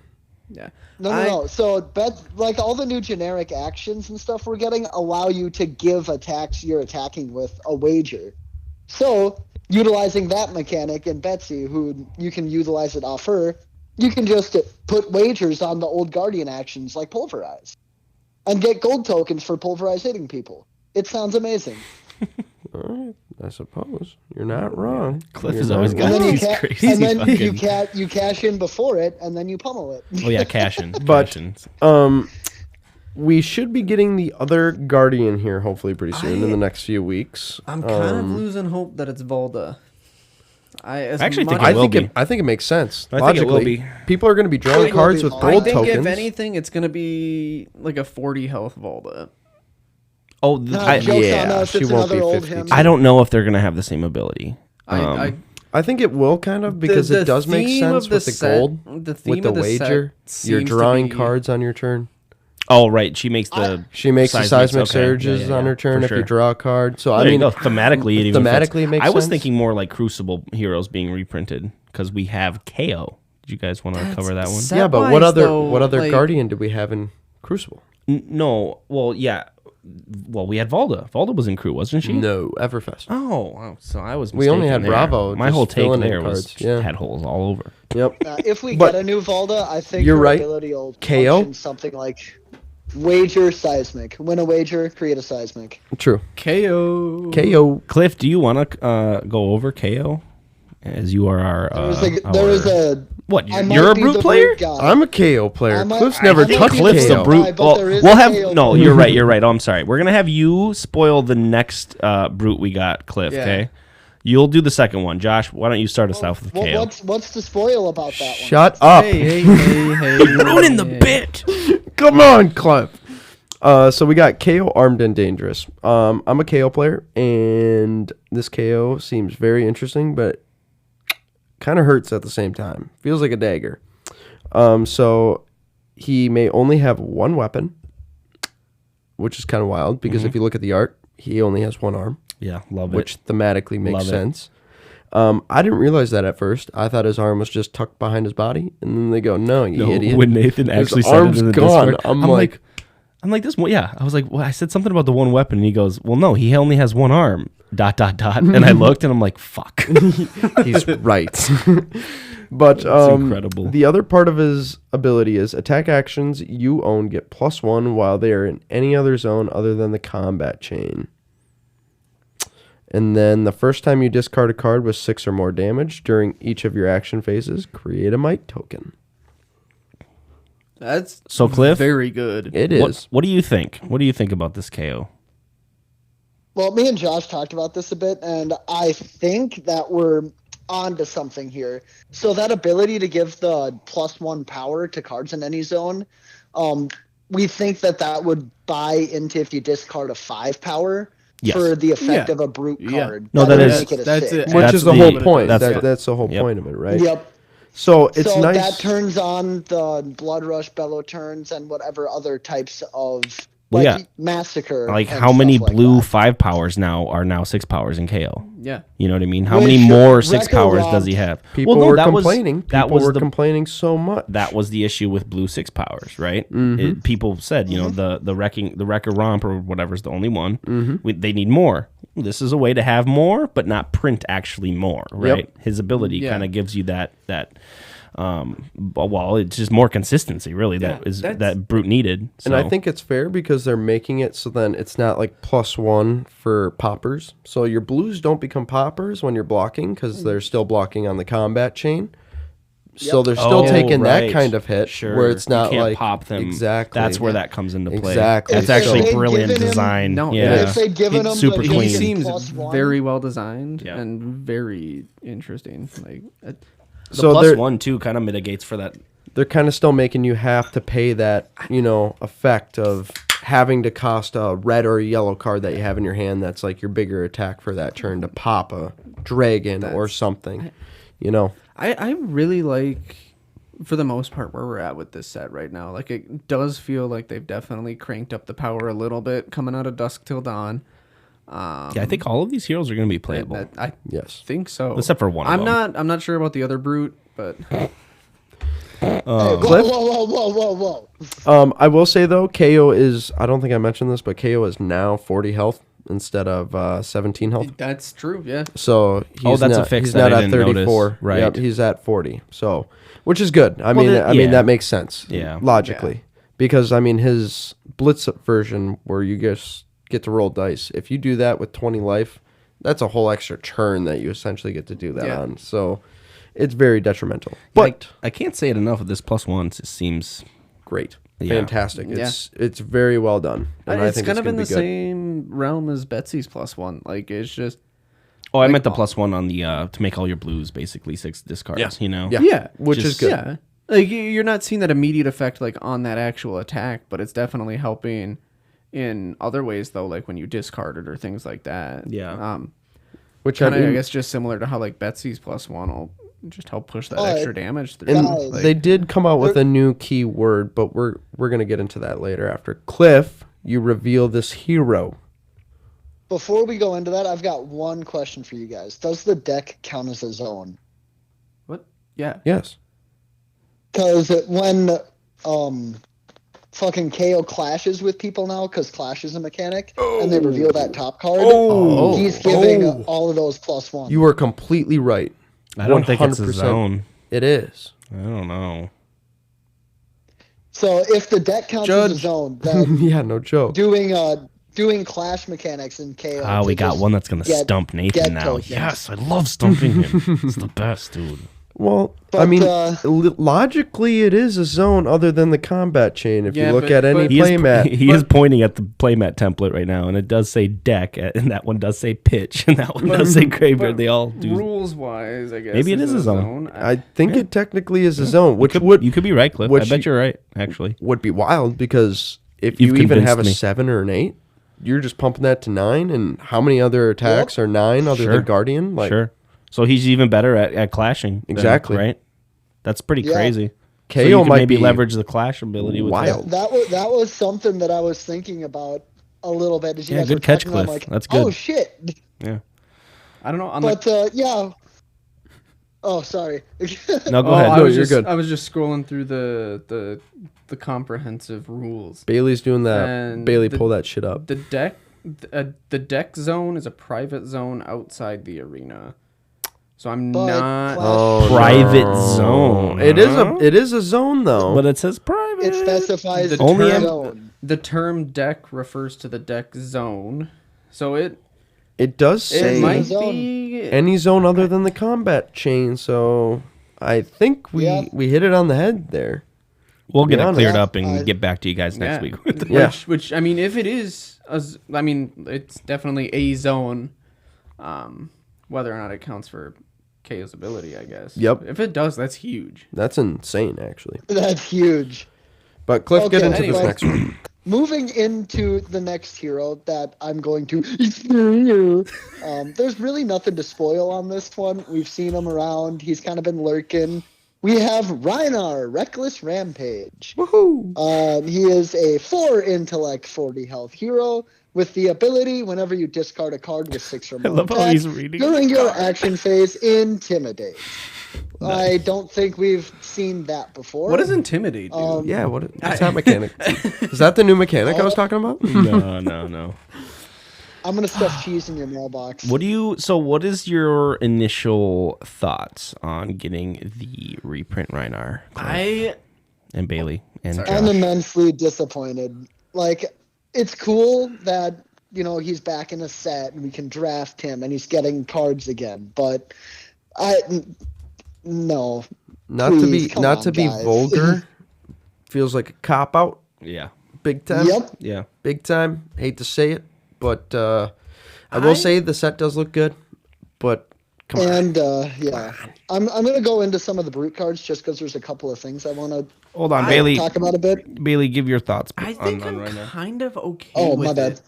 B: Yeah.
A: No. So bet like all the new generic actions and stuff we're getting allow you to give attacks you're attacking with a wager. So utilizing that mechanic in Betsy, who you can utilize it off her, you can just put wagers on the old Guardian actions like pulverize. and get gold tokens for pulverized hitting people. It sounds amazing.
D: All right, I suppose you're not wrong.
C: Cliff
D: You're
C: has
D: not
C: always
D: wrong.
C: got
A: And then,
C: these crazy
A: and then
C: fucking...
A: you cash in before it, and then you pummel it.
C: Oh yeah, cash in.
D: But-
C: Cash in.
D: We should be getting the other Guardian here hopefully pretty soon in the next few weeks.
B: I'm kind of losing hope that it's Volda.
C: I think
D: I
C: it will
D: think
C: be.
D: I think it makes sense.
C: I think it will
D: Logically,
C: be.
D: people are going to be drawing
A: It will
D: cards
A: be
D: with
A: Volda.
D: gold
B: I think
D: tokens.
B: if anything, it's gonna be like a 40 health Volda.
C: Oh,
A: Nah, joke's on us.
D: she
A: It's
D: won't
A: another
D: be
A: old
D: 50.
A: hymn.
C: I don't know if they're gonna have the same ability.
D: I think it will kind of because
B: The
D: it does make
B: theme
D: sense
B: of the
D: with the
B: set-
D: gold,
B: the theme
D: with the
B: of the set
D: wager. You're
B: seems to
D: drawing
B: be-
D: cards on your turn.
C: Oh right, she makes the
D: She makes the seismic
C: okay.
D: surges on her turn
C: for
D: if you
C: sure.
D: draw a card. So
C: There
D: I
C: you
D: mean,
C: go. Thematically, it even fits.
D: thematically it makes
C: I was
D: sense.
C: thinking more like Crucible heroes being reprinted because we have KO. Did you guys want to cover that one?
B: set-
D: yeah, but
B: Set-wise,
D: what other
B: like-
D: Guardian did we have in Crucible?
C: No. Well, yeah. Well, we had Volda. Volda was in crew, wasn't she?
D: No, Everfest.
C: Oh, so I was.
D: We only
C: mistaken
D: had
C: there.
D: Bravo,
C: My
D: just
C: whole take
D: filling in
C: there was
D: cards, yeah.
C: had holes all over.
D: Yep.
A: If we
D: But
A: get a new Volda, I think
D: you're
A: her
D: right.
A: ability will
D: KO?
A: function something like wager seismic. Win a wager, create a seismic.
D: True.
B: KO.
D: KO.
C: Cliff, do you want to go over KO? As you are our.
A: There was a.
C: What?
A: I might
C: You're a
A: be
C: brute
A: the
C: player?
A: guy.
D: I'm a KO player.
A: I might-
D: Cliff's
A: I
D: never
A: think
D: touched
C: Cliff's
D: KO.
C: the brute.
A: But
C: Well,
A: there is
C: we'll
A: a
C: have
A: KO
C: no.
A: player.
C: You're right. Oh, I'm sorry. We're gonna have you spoil the next brute we got, Cliff.
B: Yeah.
C: Okay. You'll do the second one, Josh. Why don't you start us off with
A: Well,
C: KO?
A: what's the spoil about that one?
D: Shut up.
B: Hey.
C: Ruining the bit.
D: Come on, Cliff. So we got KO armed and dangerous. I'm a KO player, and this KO seems very interesting, but kind of hurts at the same time. Feels like a dagger. So he may only have one weapon, which is kind of wild because if you look at the art, he only has one arm,
C: Yeah, love it.
D: which thematically makes
C: Love it.
D: sense. I didn't realize that at first. I thought his arm was just tucked behind his body, and then they go, "No, you idiot!
C: When Nathan
D: His
C: actually said
D: arm's
C: it in the
D: gone."
C: Discord,
D: I'm like,
C: I'm like this one. Yeah, I was like, well, I said something about the one weapon, and he goes, "Well, no, he only has one arm." ... And I looked, and I'm like, "Fuck."
D: he's right. But
C: incredible.
D: The other part of his ability is attack actions you own get +1 while they are in any other zone other than the combat chain. And then the first time you discard a card with 6 or more damage during each of your action phases, create a might token.
B: That's
C: So, Cliff,
B: very good.
D: It is.
C: What do you think? What do you think about this KO?
A: Well, me and Josh talked about this a bit, and I think that we're onto something here. So that ability to give the +1 power to cards in any zone, we think that would buy into if you discard a 5 power
C: Yes.
A: for the effect
B: Yeah.
A: of a brute
B: Yeah.
A: card.
C: No,
A: That
C: that
A: would
C: is-
A: make it a
B: that's
A: 6.
B: it.
D: Which
C: That's
D: is the
C: the-
D: whole point.
C: that's
D: That's the whole
C: Yep.
D: point of it, right?
A: Yep.
D: So it's
A: so
D: nice.
A: that turns on the Blood Rush, Bellow Turns, and whatever other types of
C: Well,
A: like
C: yeah.
A: Massacre.
C: Like,
A: and
C: how many
A: stuff like
C: blue
A: that.
C: 5 powers now are now 6 powers in KO?
B: Yeah.
C: You know what I mean? How
A: Which
C: many more 6
A: Wrecker
C: powers
A: Romp-
C: does he have?
D: People
C: no,
D: were
C: that was-
D: complaining.
C: that
D: People
C: was
D: were
C: the
D: complaining so much.
C: that was the issue with blue 6 powers, right?
D: Mm-hmm.
C: People said, you know, the Wrecker Romp or whatever's the only one.
D: Mm-hmm.
C: They need more. This is a way to have more, but not print actually more, right?
D: Yep.
C: His ability
B: Yeah.
C: kind of gives you that. Well, it's just more consistency, really.
B: Yeah, that's-
C: That brute needed.
D: And I
C: So-
D: think it's fair because they're making it so then it's not like +1 for poppers. So your blues don't become poppers when you're blocking because they're still blocking on the combat chain. So they're still
C: Oh,
D: taking that
C: right.
D: kind of hit
C: Sure.
D: where it's not
C: you can't
D: like
C: pop them.
D: exactly.
C: That's where that comes into play.
D: Exactly.
C: That's
A: If
C: actually
A: they'd
C: brilliant
A: given him-
C: design.
B: No,
C: yeah.
A: If they'd given him
C: super
A: the
C: clean.
B: He
A: basic
B: seems
A: +1,
B: very well designed
C: Yeah.
B: and very interesting. Like,
C: The
D: So
C: plus
D: they're-
C: 1 too kind of mitigates for that.
D: they're kind of still making you have to pay that, effect of having to cost a red or a yellow card that you have in your hand that's like your bigger attack for that turn to pop a dragon or something.
B: I really like, for the most part, where we're at with this set right now. Like, it does feel like they've definitely cranked up the power a little bit coming out of Dusk Till Dawn.
C: Yeah, I think all of these heroes are going to be playable.
B: I
D: Yes.
B: think so.
C: Except for one of
B: I'm
C: them.
B: I'm not sure about the other brute, but
A: Hey, whoa,
D: Cliff?
A: whoa.
D: I will say though, KO is, I don't think I mentioned this, but KO is now 40 health instead of 17 health.
B: that's true. Yeah.
D: So he's
C: that's a
D: not,
C: fix
D: he's
C: that
D: not
C: I
D: at
C: didn't
D: 34.
C: notice. Right.
D: Yep, he's at 40. So, which is good. I mean
C: yeah.
D: that makes sense.
C: Yeah.
D: Logically. Because I mean his Blitz version where you just get to roll dice. If you do that with 20 life, that's a whole extra turn that you essentially get to do that on. So it's very detrimental. But
C: I can't say it enough. This +1 it seems
D: great.
C: Yeah.
D: Fantastic. It's very well done. And
B: it's
D: I think
B: kind of in the
D: good.
B: same realm as Betsy's +1. Like, it's just...
C: Oh, I meant the +1 on the to make all your blues basically 6 discards. You know,
B: Yeah,
D: which is good.
B: Yeah, like you're not seeing that immediate effect like on that actual attack, but it's definitely helping in other ways though, like when you discard it or things like that.
C: Yeah.
D: Which
B: I guess just similar to how like Betsy's +1 will just help push that extra damage through.
D: And they did come out with a new keyword, but we're gonna get into that later. After Cliff, you reveal this hero.
A: Before we go into that, I've got one question for you guys. Does the deck count as a zone?
B: What? Yeah.
D: Yes.
A: Because when fucking KO clashes with people now, because Clash is a mechanic, and they reveal that top card, he's giving all of those +1.
D: You are completely right.
C: I don't think it's a
D: 100%.
C: zone.
D: It is.
C: I don't know.
A: So if the deck counts as a zone, then
D: Yeah, no joke.
A: doing Clash mechanics in KO.
C: Ah, we got one that's gonna stump Nathan now.
A: tokens.
C: Yes, I love stumping him. It's the best, dude.
D: Well,
A: But,
D: I mean, logically, it is a zone other than the combat chain. If
B: Yeah,
D: you look
B: but-
D: at any
B: but-
D: playmat,
C: He is pointing at the playmat template right now, and it does say deck, and that one does say pitch, and that one does say graveyard. They all do.
B: Rules wise, I guess
C: Maybe it is a zone.
D: I think it technically is a zone, which
C: You could be right, Cliff. I bet you're right, actually.
D: would be wild because if
C: You've
D: you even have a
C: convinced me.
D: 7 or an 8, you're just pumping that to 9. And how many other attacks are 9 other
C: Sure.
D: than Guardian? Like,
C: Sure. So he's even better at clashing. then,
D: Exactly.
C: right? That's pretty
A: Yeah.
C: crazy.
D: KO
C: So you could
D: might
C: maybe
D: be
C: leverage the clash ability with
D: wild.
C: that.
A: that was something that I was thinking about a little bit as you
C: Yeah,
A: guys
C: good
A: were
C: catch,
A: talking. I'm
C: Cliff.
A: like,
C: That's good.
A: oh shit!
C: Yeah.
B: I don't know. On
A: But yeah. Oh, sorry.
C: No, go ahead.
B: I
D: No,
B: was
D: you're
B: just,
D: good.
B: I was just scrolling through the comprehensive rules.
D: Bailey's doing that.
B: And
D: Bailey,
B: the-
D: pull that shit up.
B: The deck zone is a private zone outside the arena. So I'm
A: But
B: not.
A: Clash-
C: Private zone.
D: It is a zone though.
C: But it says private.
A: It specifies
B: The
C: Only
B: term-
A: zone.
B: The term deck refers to the deck zone. So it
D: does
B: it
D: say
B: might
A: Zone.
B: be.
D: any zone other than the combat chain. So I think we hit it on the head there.
C: We'll get it
D: honest.
C: cleared up and
A: I-
C: get back to you guys next week.
D: Yeah.
B: Which I mean, if it is, I mean, it's definitely a zone. Whether or not it counts for KO's ability, I guess.
D: Yep.
B: If it does, that's huge.
D: That's insane, actually.
A: That's huge.
D: But Cliff, get
A: Okay,
D: into this
A: anyway.
D: next one.
A: Moving into the next hero that I'm going to there's really nothing to spoil on this one. We've seen him around. He's kind of been lurking. We have Rhinar, Reckless Rampage.
D: Woohoo!
A: He is a 4 intellect, 40 health hero with the ability whenever you discard a card with 6 or more
C: love how
A: attack,
C: he's reading
A: during
C: the
A: your
C: card.
A: action phase, intimidate. I don't think we've seen that before.
B: What does intimidate do?
D: Yeah, what's that mechanic? Is that the new mechanic I was talking about?
C: No.
A: I'm gonna stuff cheese in your mailbox.
C: What is your initial thoughts on getting the reprint Rhinar? And Bailey and
A: I'm
C: Josh?
A: immensely disappointed. Like, it's cool that he's back in a set and we can draft him and he's getting cards again. But no.
D: Not
A: Please, come
D: to
A: on,
D: be
A: guys.
D: vulgar. Feels like a cop out.
C: Yeah.
D: Big time.
A: Yep.
C: Yeah.
D: Big time. Hate to say it, but I will say the set does look good. But come on.
A: And yeah, I'm gonna go into some of the brute cards just because there's a couple of things I want to
C: Hold on, Bailey.
A: talk about a bit.
C: Bailey, give your thoughts.
B: I think
C: on
B: I'm
C: Rhinar.
B: kind of okay
A: Oh,
B: with
A: my bad.
B: it.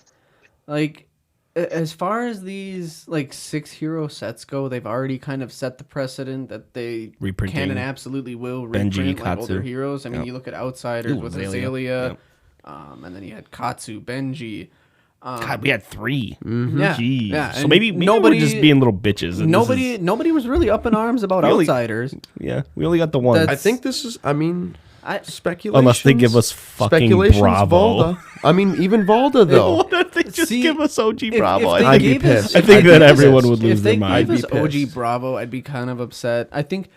B: Like, as far as these, 6 hero sets go, they've already kind of set the precedent that they
C: Reprinting
B: can and absolutely will
C: Benji,
B: reprint like older
C: Katsu.
B: heroes. I mean,
C: Yep.
B: you look at Outsiders with Azalea, and then you had Katsu, Benji.
C: God, we had 3.
B: Yeah,
C: Jeez.
B: yeah,
C: So
B: and
C: maybe
B: nobody-
C: we're just being little bitches. and
B: Nobody was really up in arms about
C: Really?
B: Outsiders.
C: Yeah, we only got the one.
B: That's-
D: I think this is. I mean, speculations.
C: Unless they give us fucking
D: speculations,
C: Bravo.
D: Valda. I mean, even Valda though.
C: What if they just
B: See,
C: give us OG
B: if
C: Bravo?
B: they
D: I'd be
B: gave us-
D: pissed.
C: I think
D: I'd
C: that
D: be
C: everyone
D: pissed.
C: would lose
B: If they
C: their mind.
B: gave us
D: I'd be
B: OG
D: pissed.
B: Bravo, I'd be kind of upset. I think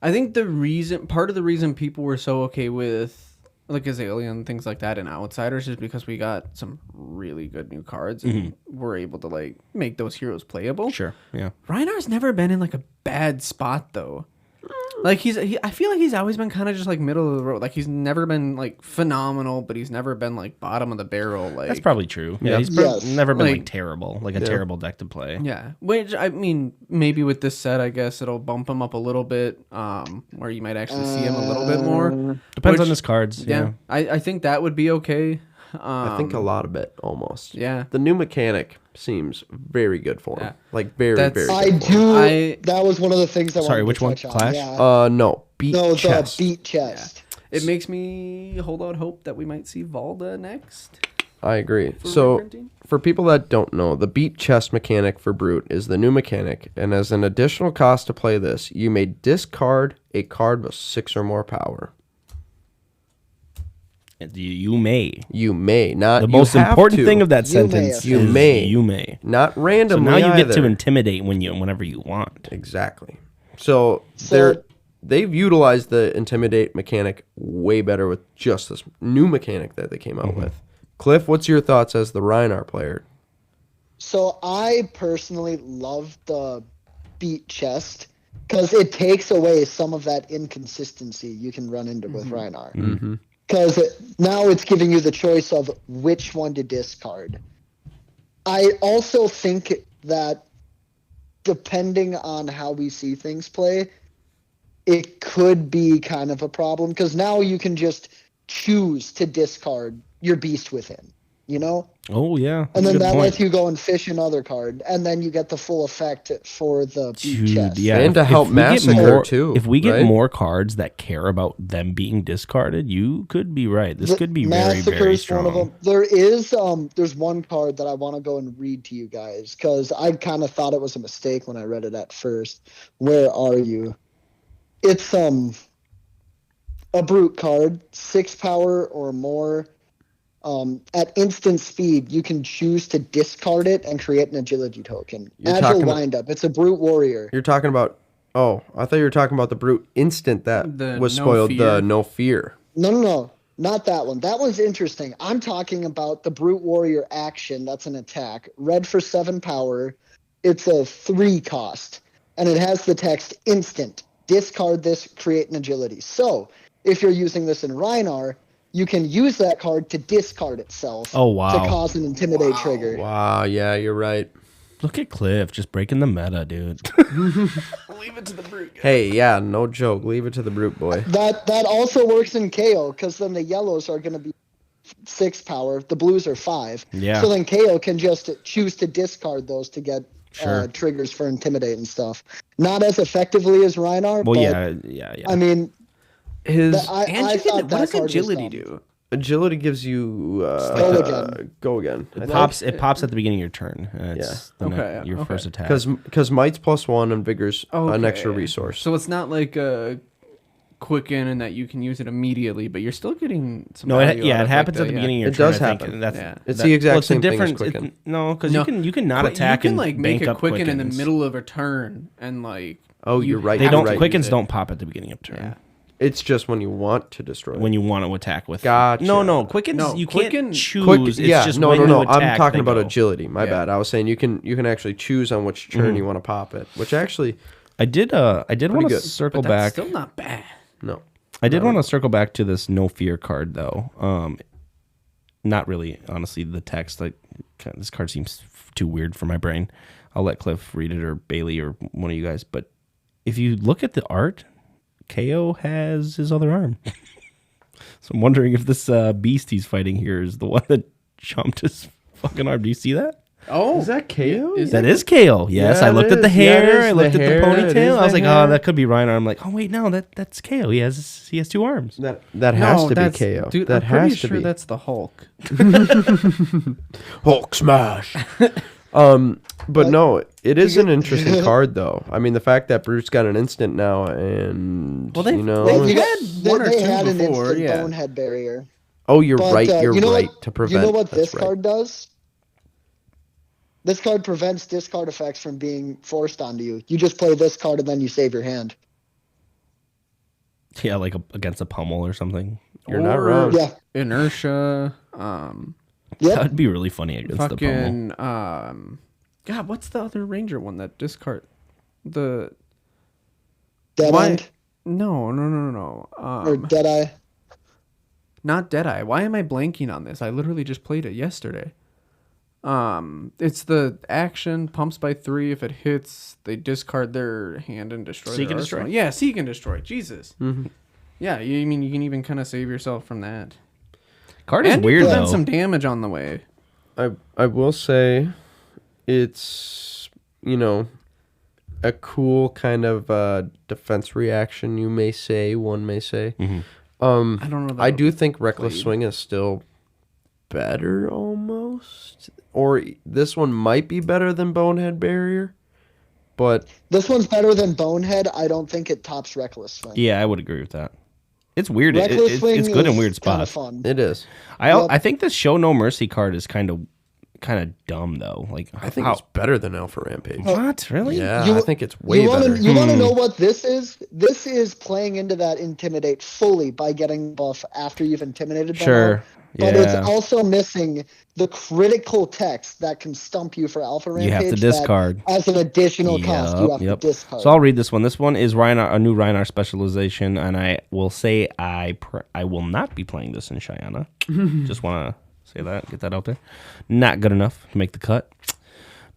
B: part of the reason people were so okay with like Azalea and things like that and Outsiders is because we got some really good new cards and we're able to like make those heroes playable.
C: Sure. Yeah.
B: Reinhardt's never been in like a bad spot though. Like I feel like he's always been kind of just like middle of the road. Like he's never been like phenomenal, but he's never been like bottom of the barrel. Like
C: That's probably true. Yeah, he's never been like terrible, like a terrible deck to play.
B: Yeah, which I mean, maybe with this set, I guess it'll bump him up a little bit, where you might actually see him a little bit more.
C: Depends on his cards.
B: Yeah, I think that would be okay.
D: I think a lot of it almost.
B: Yeah,
D: the new mechanic seems very good for him. Like very good.
A: That was one of the things I wanted to
C: which one?
A: touch on.
C: Clash?
A: Yeah.
D: No, beat chest.
A: The beat chest.
B: Yeah. It makes me hold out hope that we might see Valda next.
D: I agree. So, for people that don't know, the beat chest mechanic for Brute is the new mechanic, and as an additional cost to play this, you may discard a card with 6 or more power.
C: You may.
D: You may. Not
C: the most important thing of that sentence
D: you may.
C: You may.
D: Not randomly.
C: So now you
D: either.
C: get to intimidate whenever you want.
D: Exactly. So they've utilized the intimidate mechanic way better with just this new mechanic that they came out with. Cliff, what's your thoughts as the Reinhardt player?
A: So I personally love the beat chest because it takes away some of that inconsistency you can run into with Reinhardt. Because now it's giving you the choice of which one to discard. I also think that depending on how we see things play, it could be kind of a problem because now you can just choose to discard your Beast Within, you know?
C: Oh, yeah.
A: And then that lets you go and fish another card, and then you get the full effect for the beat chest.
C: Yeah.
D: And to help Massacre, too.
C: If we get more cards that care about them being discarded, you could be right. This could be very, very strong.
A: One of them. There is, there's one card that I want to go and read to you guys, because I kind of thought it was a mistake when I read it at first. Where are you? It's, a Brute card, 6 power or more. At instant speed, you can choose to discard it and create an agility token. Agile windup. It's a Brute warrior.
D: You're talking about... Oh, I thought you were talking about the Brute instant that was spoiled. The No Fear.
A: No. Not that one. That one's interesting. I'm talking about the Brute warrior action. That's an attack. Red for 7 power. It's a 3 cost. And it has the text instant. Discard this, create an agility. So, if you're using this in Reinhardt, you can use that card to discard itself to cause an intimidate trigger.
D: Wow, yeah, you're right.
C: Look at Cliff, just breaking the meta, dude.
B: Leave it to the Brute guy.
D: Hey, yeah, no joke. Leave it to the Brute boy.
A: That also works in KO, because then the yellows are going to be 6 power, the blues are 5.
C: Yeah.
A: So then KO can just choose to discard those to get triggers for intimidate and stuff. Not as effectively as Reinhardt,
C: well,
A: but
C: yeah.
A: I mean...
B: what does agility do?
D: Agility gives you go again.
C: It pops at the beginning of your turn. It's your first attack.
D: Because might's +1 and vigor's an extra resource.
B: So it's not like a quicken and that you can use it immediately, but you're still getting some.
C: No, it happens at the beginning of your turn.
D: It does happen. It's the exact same thing as quicken.
C: Because you can not attack and
B: like
C: bank
B: make a
C: up
B: quicken in the middle of a turn and like.
D: Oh, you're right.
C: Quickens don't pop at the beginning of turn.
B: Yeah.
D: It's just when you want to destroy.
C: When you want to attack with.
D: Gotcha.
C: No. Quickens. You can't choose. It's just
D: no. I'm talking about
C: go.
D: Agility. My bad. I was saying you can actually choose on which turn you want to pop it. Which actually,
C: I did want to circle
B: but
C: back.
B: That's still not bad.
D: No.
C: I did want to circle back to this No Fear card though. Not really. Honestly, the text this card seems too weird for my brain. I'll let Cliff read it or Bailey or one of you guys. But if you look at the art. KO has his other arm. So I'm wondering if this beast he's fighting here is the one that jumped his fucking arm. Do you see that?
D: Oh, is that KO?
C: That is KO. Yes, I looked at the hair. I looked at the ponytail. I was like, oh, that could be Reinhardt. I'm like, oh wait, no, that's KO. He has 2 arms.
D: That has to be KO.
B: Dude,
D: that
B: I'm
D: has
B: pretty
D: to
B: sure
D: be.
B: that's the Hulk.
D: Hulk smash. But no, it is an interesting card, though. I mean, the fact that Brute's got an instant now, and
B: they've
A: had
B: one or two
A: had an
B: before,
A: instant bonehead barrier.
D: Oh, you're right. You're right to prevent.
A: You know what this card does? This card prevents discard effects from being forced onto you. You just play this card and then you save your hand.
C: Yeah, like against a pummel or something.
D: You're not wrong.
A: Yeah.
B: Inertia.
A: Yep.
C: That'd be really funny against the pummel.
B: Fucking. God, what's the other Ranger one that discard? The.
A: Dead
B: Why-
A: End
B: No.
A: or Deadeye.
B: Not Deadeye. Why am I blanking on this? I literally just played it yesterday. It's the action pumps by 3. If it hits, they discard their hand and destroy.
C: Seek
B: their
C: and Destroy?
B: arsenal. Yeah, seek and destroy. Jesus.
D: Mm-hmm.
B: Yeah, you mean you can even kind of save yourself from that.
C: Card is
B: And
C: weird,
B: prevent
C: though.
B: some damage on the way.
D: I will say, it's a cool kind of defense reaction. One may say.
C: Mm-hmm.
B: I don't know. That
D: I do think Reckless
B: played.
D: Swing is still better almost. Or this one might be better than Bonehead Barrier. But
A: This one's better than Bonehead. I don't think it tops Reckless Swing.
C: Yeah, I would agree with that. It's weird.
A: Reckless Swing
C: It's good in
A: is
C: weird
A: kinda
C: spots.
A: fun.
D: it is.
C: I think this Show No Mercy card is kind of dumb though. Like
D: I think it's better than Alpha Rampage.
C: what really?
D: Yeah,
A: You-
D: I think it's way better.
A: You want to know what this is? This is playing into that Intimidate fully by getting buff after you've intimidated them.
C: Sure.
A: all. But
C: Yeah.
A: it's also missing the critical text that can stump you for Alpha Rampage.
C: You have to
A: that
C: discard.
A: as an additional cost. You have to discard.
C: So I'll read this one. This one is a new Rhinar specialization, and I will say I will not be playing this in Cheyenne. Just want to say that, get that out there. Not good enough to make the cut.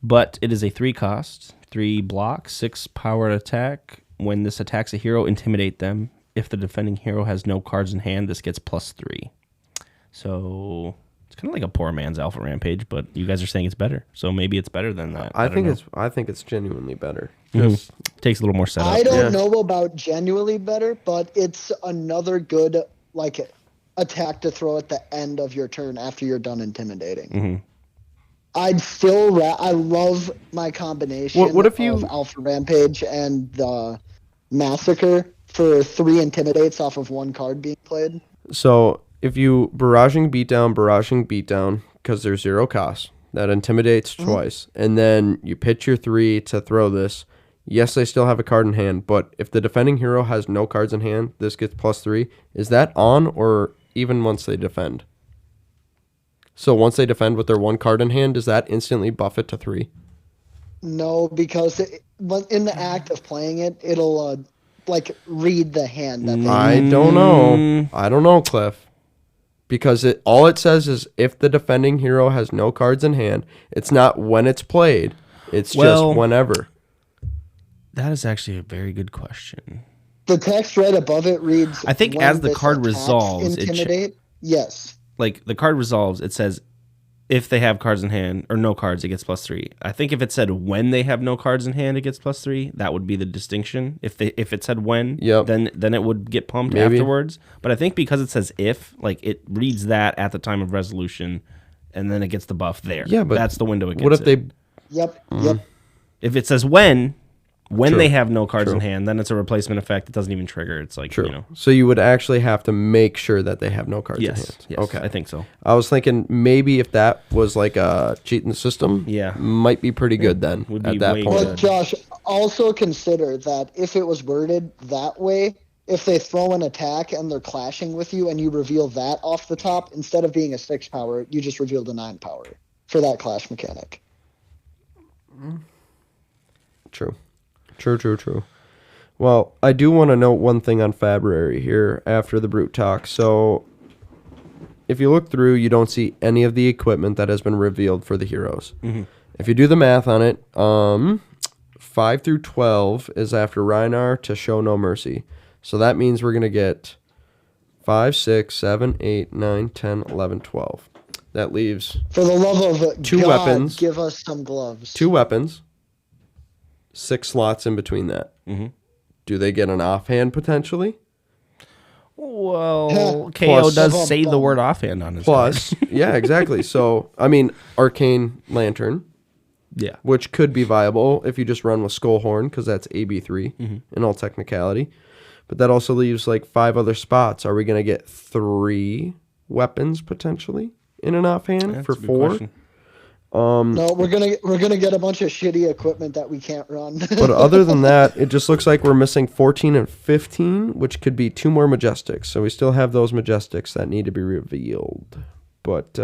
C: But it is a 3 cost, 3 block, 6 power attack. When this attacks a hero, intimidate them. If the defending hero has no cards in hand, this gets +3. So it's kind of like a poor man's Alpha Rampage, but you guys are saying it's better. So maybe it's better than that.
D: I
C: don't know.
D: think it's genuinely better.
C: Mhm.
D: Just
C: Takes a little more setup.
A: I don't
D: Yeah.
A: know about genuinely better, but it's another good attack to throw at the end of your turn after you're done intimidating.
C: Mm-hmm.
A: I'd still I love my combination
D: What if you-
A: of Alpha Rampage and the Massacre for 3 intimidates off of 1 card being played.
D: So if you barraging beatdown, because there's 0 cost, that intimidates twice, and then you pitch your 3 to throw this. Yes, they still have a card in hand, but if the defending hero has no cards in hand, this gets +3. Is that on or even once they defend? So once they defend with their 1 card in hand, does that instantly buff it to 3?
A: No, because in the act of playing it, it'll read the hand that they
D: I don't know, Cliff. Because all it says is if the defending hero has no cards in hand, it's not when it's played. It's just whenever.
C: That is actually a very good question.
A: The text right above it reads.
C: I think
A: when
C: as the
A: this
C: card
A: attacks
C: resolves,
A: intimidate. Yes.
C: Like the card resolves, it says if they have cards in hand or no cards, it gets +3. I think if it said when they have no cards in hand, it gets +3. That would be the distinction. If it said when,
D: Yep.
C: then it would get pumped
D: Maybe.
C: afterwards. But I think because it says if, like it reads that at the time of resolution, and then it gets the buff there.
D: Yeah, but
C: that's the window it gets.
D: What if
C: it.
D: they?
A: Yep. Yep.
C: If it says when
D: True.
C: they have no cards in
D: True.
C: hand, then it's a replacement effect. It doesn't even trigger. It's like,
D: True. So you would actually have to make sure that they have no cards in
C: yes,
D: hand.
C: yes,
D: Okay.
C: I think so.
D: I was thinking maybe if that was like a cheat in the system,
C: Yeah.
D: might be pretty good then
C: Would be
D: at that
C: way
D: point.
C: good.
A: But Josh, also consider that if it was worded that way, if they throw an attack and they're clashing with you and you reveal that off the top, instead of being a 6 power, you just revealed a 9 power for that clash mechanic.
D: True. Well, I do want to note one thing on February here after the Brute Talk. So, if you look through, you don't see any of the equipment that has been revealed for the heroes.
C: Mm-hmm.
D: If you do the math on it, 5 through 12 is after Rhinar to Show No Mercy. So that means we're going to get 5, 6, 7, 8, 9, 10, 11, 12. That leaves
A: For the love of
D: 2
A: God,
D: weapons.
A: give us some gloves.
D: 2 weapons, 6 slots in between that.
C: Mm-hmm.
D: Do they get an offhand potentially?
C: Well, KO
D: Plus-
C: does say the word offhand on his
D: Plus, yeah, exactly. So, I mean, Arcane Lantern,
C: yeah.
D: which could be viable if you just run with Skullhorn, because that's AB3 in all technicality. But that also leaves like 5 other spots. Are we going to get 3 weapons potentially in an offhand
C: That's
D: for
C: a good
D: 4?
C: question.
A: No, we're gonna get a bunch of shitty equipment that we can't run.
D: But other than that, it just looks like we're missing 14 and 15, which could be 2 more Majestics. So we still have those Majestics that need to be revealed. But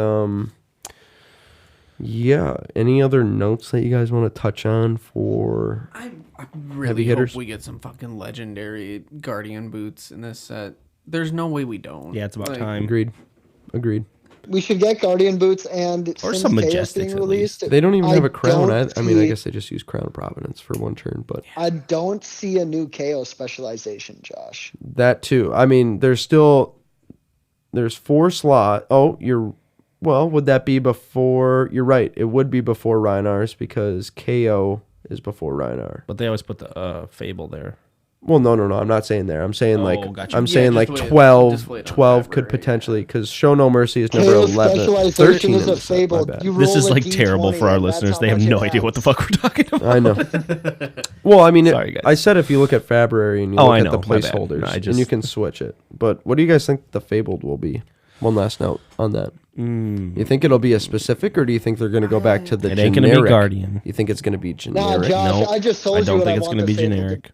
D: yeah, any other notes that you guys want to touch on for
B: I
D: heavy
B: really
D: hitters?
B: hope we get some fucking legendary Guardian boots in this set. There's no way we don't.
C: Yeah, it's about time.
D: Agreed.
A: We should get Guardian boots and
C: Or some
A: Chaos
C: Majestics
A: being
C: at
A: released.
C: least.
D: They don't even have a crown. I mean, I
A: see-
D: guess they just use Crown of Providence for one turn, but
A: I don't see a new KO specialization, Josh.
D: that too. I mean, there's 4 slot. Oh, would that be before? You're right. It would be before Reinar's because KO is before Reinar.
C: But they always put the Fable there.
D: Well, no. I'm not saying there. I'm saying
C: Gotcha.
D: I'm
B: Yeah,
D: saying
B: just
D: like
B: wait-
D: 12.
B: just wait on
D: 12
B: that
D: could
B: for-
D: potentially because Show No Mercy is number
A: KO
D: 11.
A: specialization
D: 13
A: is
D: in
A: a
D: the set, my
A: fable.
D: bad.
A: You
C: This
A: roll
C: is
A: a
C: like
A: D20
C: terrible for our
A: and that's
C: listeners.
A: how
C: They have
A: much
C: no
A: it
C: idea what the
A: adds.
C: fuck we're talking about.
D: I know. Well, I mean,
C: Sorry, guys.
D: I said if you look at February and you
C: Oh,
D: look
C: I
D: at
C: know,
D: the
C: my bad.
D: placeholders,
C: No, I
D: and
C: just-
D: you can switch it. But what do you guys think the Fabled will be? One last note on that. You think it'll be a specific, or do you think they're going to go back to the
C: It
D: generic?
C: ain't gonna be Guardian.
D: You think it's going to be
A: Nah,
D: generic?
A: Josh,
C: No,
A: I just told
C: I
A: you
C: don't
A: what
C: think
A: I
C: it's
A: want
C: gonna be
A: the Fabled to-
C: generic.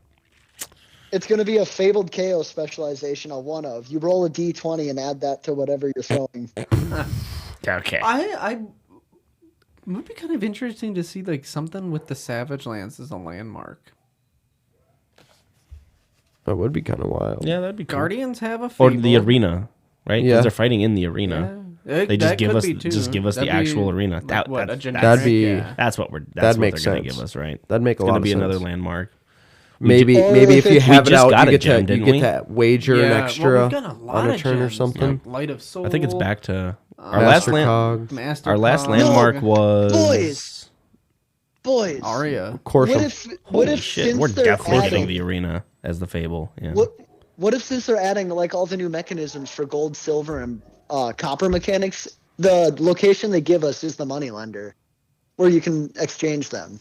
A: It's going to be a fabled KO specialization, a one of. You roll a D20 and add that to whatever you're throwing.
C: Okay.
B: I would be kind of interesting to see like something with the Savage Lance as a landmark.
D: That would be kind of wild.
C: Yeah, that'd be cool.
B: Guardians have a
C: Or
B: Fable.
C: the arena, right?
D: Yeah.
C: Because they're fighting in the arena.
B: Yeah.
C: They just
B: That
C: give
B: could
C: us
B: be, too.
C: the
B: That'd
C: actual
B: be,
C: arena.
B: like,
C: That-
B: what, a
C: that's-
B: generic?
D: that'd be-
B: Yeah.
C: That's what
D: That
C: they're
D: makes
C: going to
D: sense.
C: give us, right?
D: That'd make a
C: It's
D: lot
C: going
D: of
C: to be
D: sense.
C: another landmark.
D: Maybe
A: Or
D: maybe
A: if
D: if you
A: it's-
D: have
C: We
D: it
C: just
D: out,
C: got
D: you
C: it,
D: get
C: Jen,
D: to you
C: didn't
D: get
C: we?
D: that wager an
B: Well,
D: extra
B: we've got a lot
D: on a
B: of
D: turn or
B: gems,
D: something.
B: like Light of Soul.
C: I think it's back to our
D: Master
C: last
D: Cog.
B: Master
C: Our last
B: Cog,
C: landmark was
A: Boys.
B: Aria.
D: Course.
A: What if
C: Holy shit,
A: since
C: we're
A: they're
C: definitely
A: adding,
C: getting the arena as the Fable. Yeah.
A: what if since they're adding like all the new mechanisms for gold, silver, and copper mechanics, the location they give us is the money lender, where you can exchange them.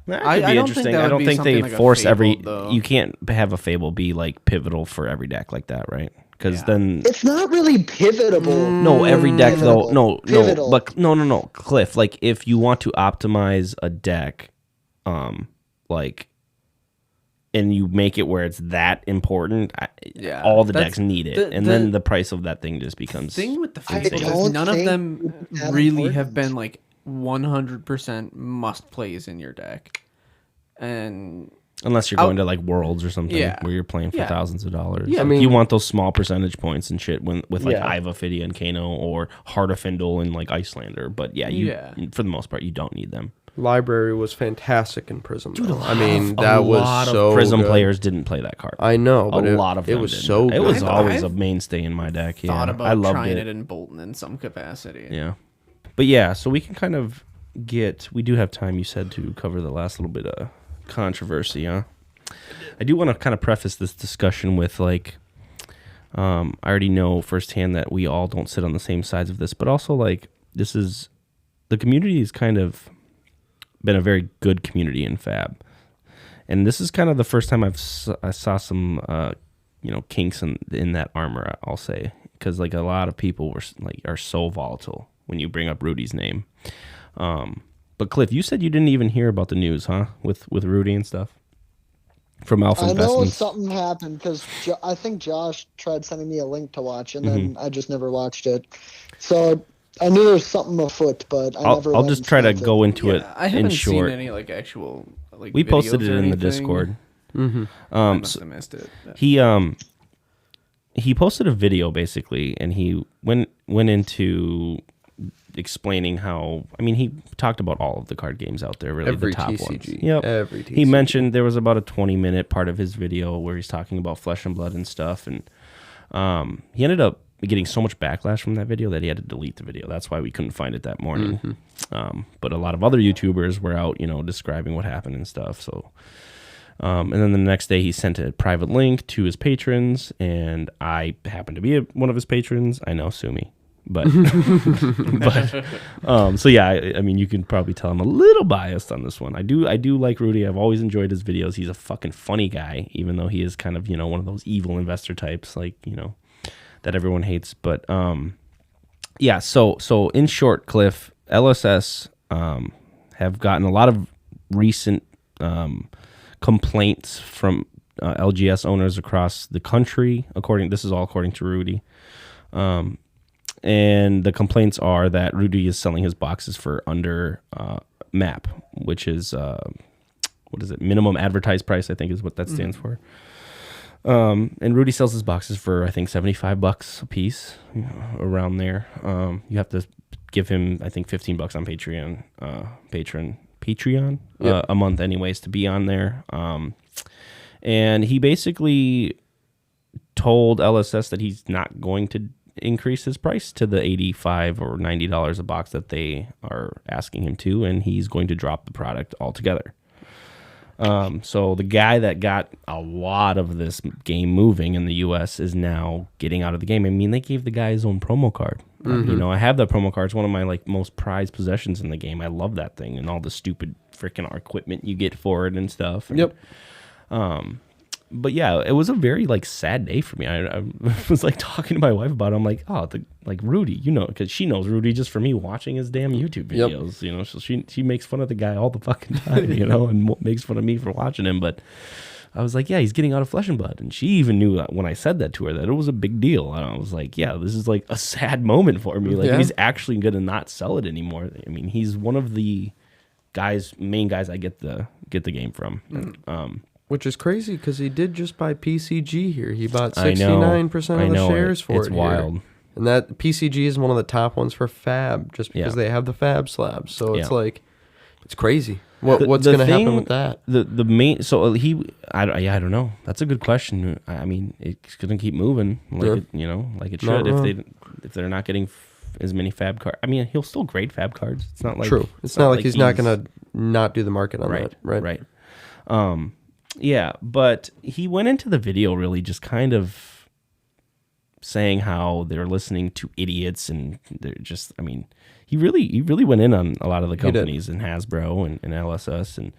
C: That
B: I
C: could be
B: don't think
C: interesting.
B: that
C: I
B: would
C: don't
B: be
C: think they
B: something like a
C: force
B: Fable,
C: every.
B: though.
C: You can't have a Fable be like pivotal for every deck like that, right? Because
B: Yeah.
C: then
A: It's not really pivotable.
C: no, every deck though.
A: Pivotal.
C: No,
A: Pivotal.
C: but no, Cliff. Like if you want to optimize a deck, like, and you make it where it's that important,
B: Yeah,
C: all the
B: that's-
C: decks need it,
B: the-
C: and
B: the-
C: then the price of that thing just becomes.
B: Thing with the
A: I
B: Fable is
A: don't
B: none of
A: think
B: them
A: it's that
B: really have
A: important.
B: been like 100% must plays in your deck, and
C: Unless you're going to like Worlds or something,
B: Yeah.
C: where you're playing for
B: Yeah.
C: thousands of dollars.
B: Yeah, I
C: Like,
D: mean-
C: you want those small percentage points and shit with like
D: Yeah.
C: Iva, Fidia, and Kano, or Heart of Findle and like Icelander. But yeah, for the most part, you don't need them.
D: Library was fantastic in Prism. Though. I
C: A
D: mean, that was
C: lot of
D: so
C: Prism
D: good.
C: players didn't play that card.
D: I know, but
C: A lot of them
D: it was
C: didn't.
D: so.
C: It
D: Good.
C: was always
B: I've
C: a mainstay in my deck. Yeah,
B: thought about
C: I loved
B: trying
C: it.
B: it in Bolton in some capacity.
C: Yeah, but yeah, so we can kind of we do have time. You said to cover the last little bit of controversy, huh? I do want to kind of preface this discussion with like, I already know firsthand that we all don't sit on the same sides of this, but also like the community has kind of been a very good community in Fab, and this is kind of the first time I saw some kinks in that armor. I'll say, because like a lot of people are so volatile when you bring up Ruu'di's name. But Cliff, you said you didn't even hear about the news, huh? With Ruu'di and stuff from Alpha
A: I know
C: Investments.
A: something happened because I think Josh tried sending me a link to watch, and
C: Mm-hmm.
A: then I just never watched it. So I knew there was something afoot, but I never.
C: I'll
A: went
C: just
A: and
C: try to
A: spent it.
C: go into it
B: I haven't
C: in short.
B: seen any like actual like.
C: We posted
B: videos
C: it
B: or
C: in the
B: anything.
C: Discord.
B: I must have missed it.
C: He posted a video basically, and he went into explaining how. I mean, he talked about all of the card games out there, really
D: Every
C: the top
D: TCG.
C: ones. Yep.
D: Every
C: He
D: TCG.
C: mentioned there was about a 20-minute part of his video where he's talking about Flesh and Blood and stuff, and he ended up getting so much backlash from that video that he had to delete the video. That's why we couldn't find it that morning. But a lot of other YouTubers were out, describing what happened and stuff. So, and then the next day he sent a private link to his patrons, and I happened to be one of his patrons. I know, sue me. But, so yeah, I mean, you can probably tell I'm a little biased on this one. I do like Ruu'di. I've always enjoyed his videos. He's a fucking funny guy, even though he is kind of, one of those evil investor types, like, that everyone hates. But, yeah, so in short, Cliff, LSS have gotten a lot of recent complaints from LGS owners across the country. This is all according to Ruu'di. And the complaints are that Ruu'di is selling his boxes for under MAP, which is what is it? Minimum advertised price, I think, is what that stands for. And Ruu'di sells his boxes for, I think, $75 a piece, around there. You have to give him, I think, $15 on Patreon a month, anyways, to be on there. And he basically told LSS that he's not going to increase his price to the $85 or $90 a box that they are asking him to, and he's going to drop the product altogether. So the guy that got a lot of this game moving in the U.S. is now getting out of the game. I mean, they gave the guy his own promo card. I have that promo card. It's one of my most prized possessions in the game. I love that thing and all the stupid freaking equipment you get for it and stuff. And, but yeah, it was a very sad day for me. I was talking to my wife about it. I'm like, oh, Ruu'di, because she knows Ruu'di just for me watching his damn YouTube videos. So she makes fun of the guy all the fucking time, and makes fun of me for watching him. But I was like, yeah, he's getting out of Flesh and Blood, and she even knew when I said that to her that it was a big deal. And I was like, yeah, this is a sad moment for me. He's actually gonna not sell it anymore. I mean, he's one of the main guys I get the game from.
D: Which is crazy because he did just buy PCG here. He bought 69% of the shares for it. It's wild. Here. And that PCG is one of the top ones for Fab, just because they have the Fab slabs. So it's it's crazy. What's going to happen with that?
C: The main, so I don't know. That's a good question. I mean, it's going to keep moving, it should. If they're not getting as many Fab cards, I mean, he'll still grade Fab cards. It's not like
D: true. It's not like he's not going to not do the market on that.
C: Right. Yeah, but he went into the video really just kind of saying how they're listening to idiots, and they're just, I mean, he really went in on a lot of the companies and Hasbro and LSS and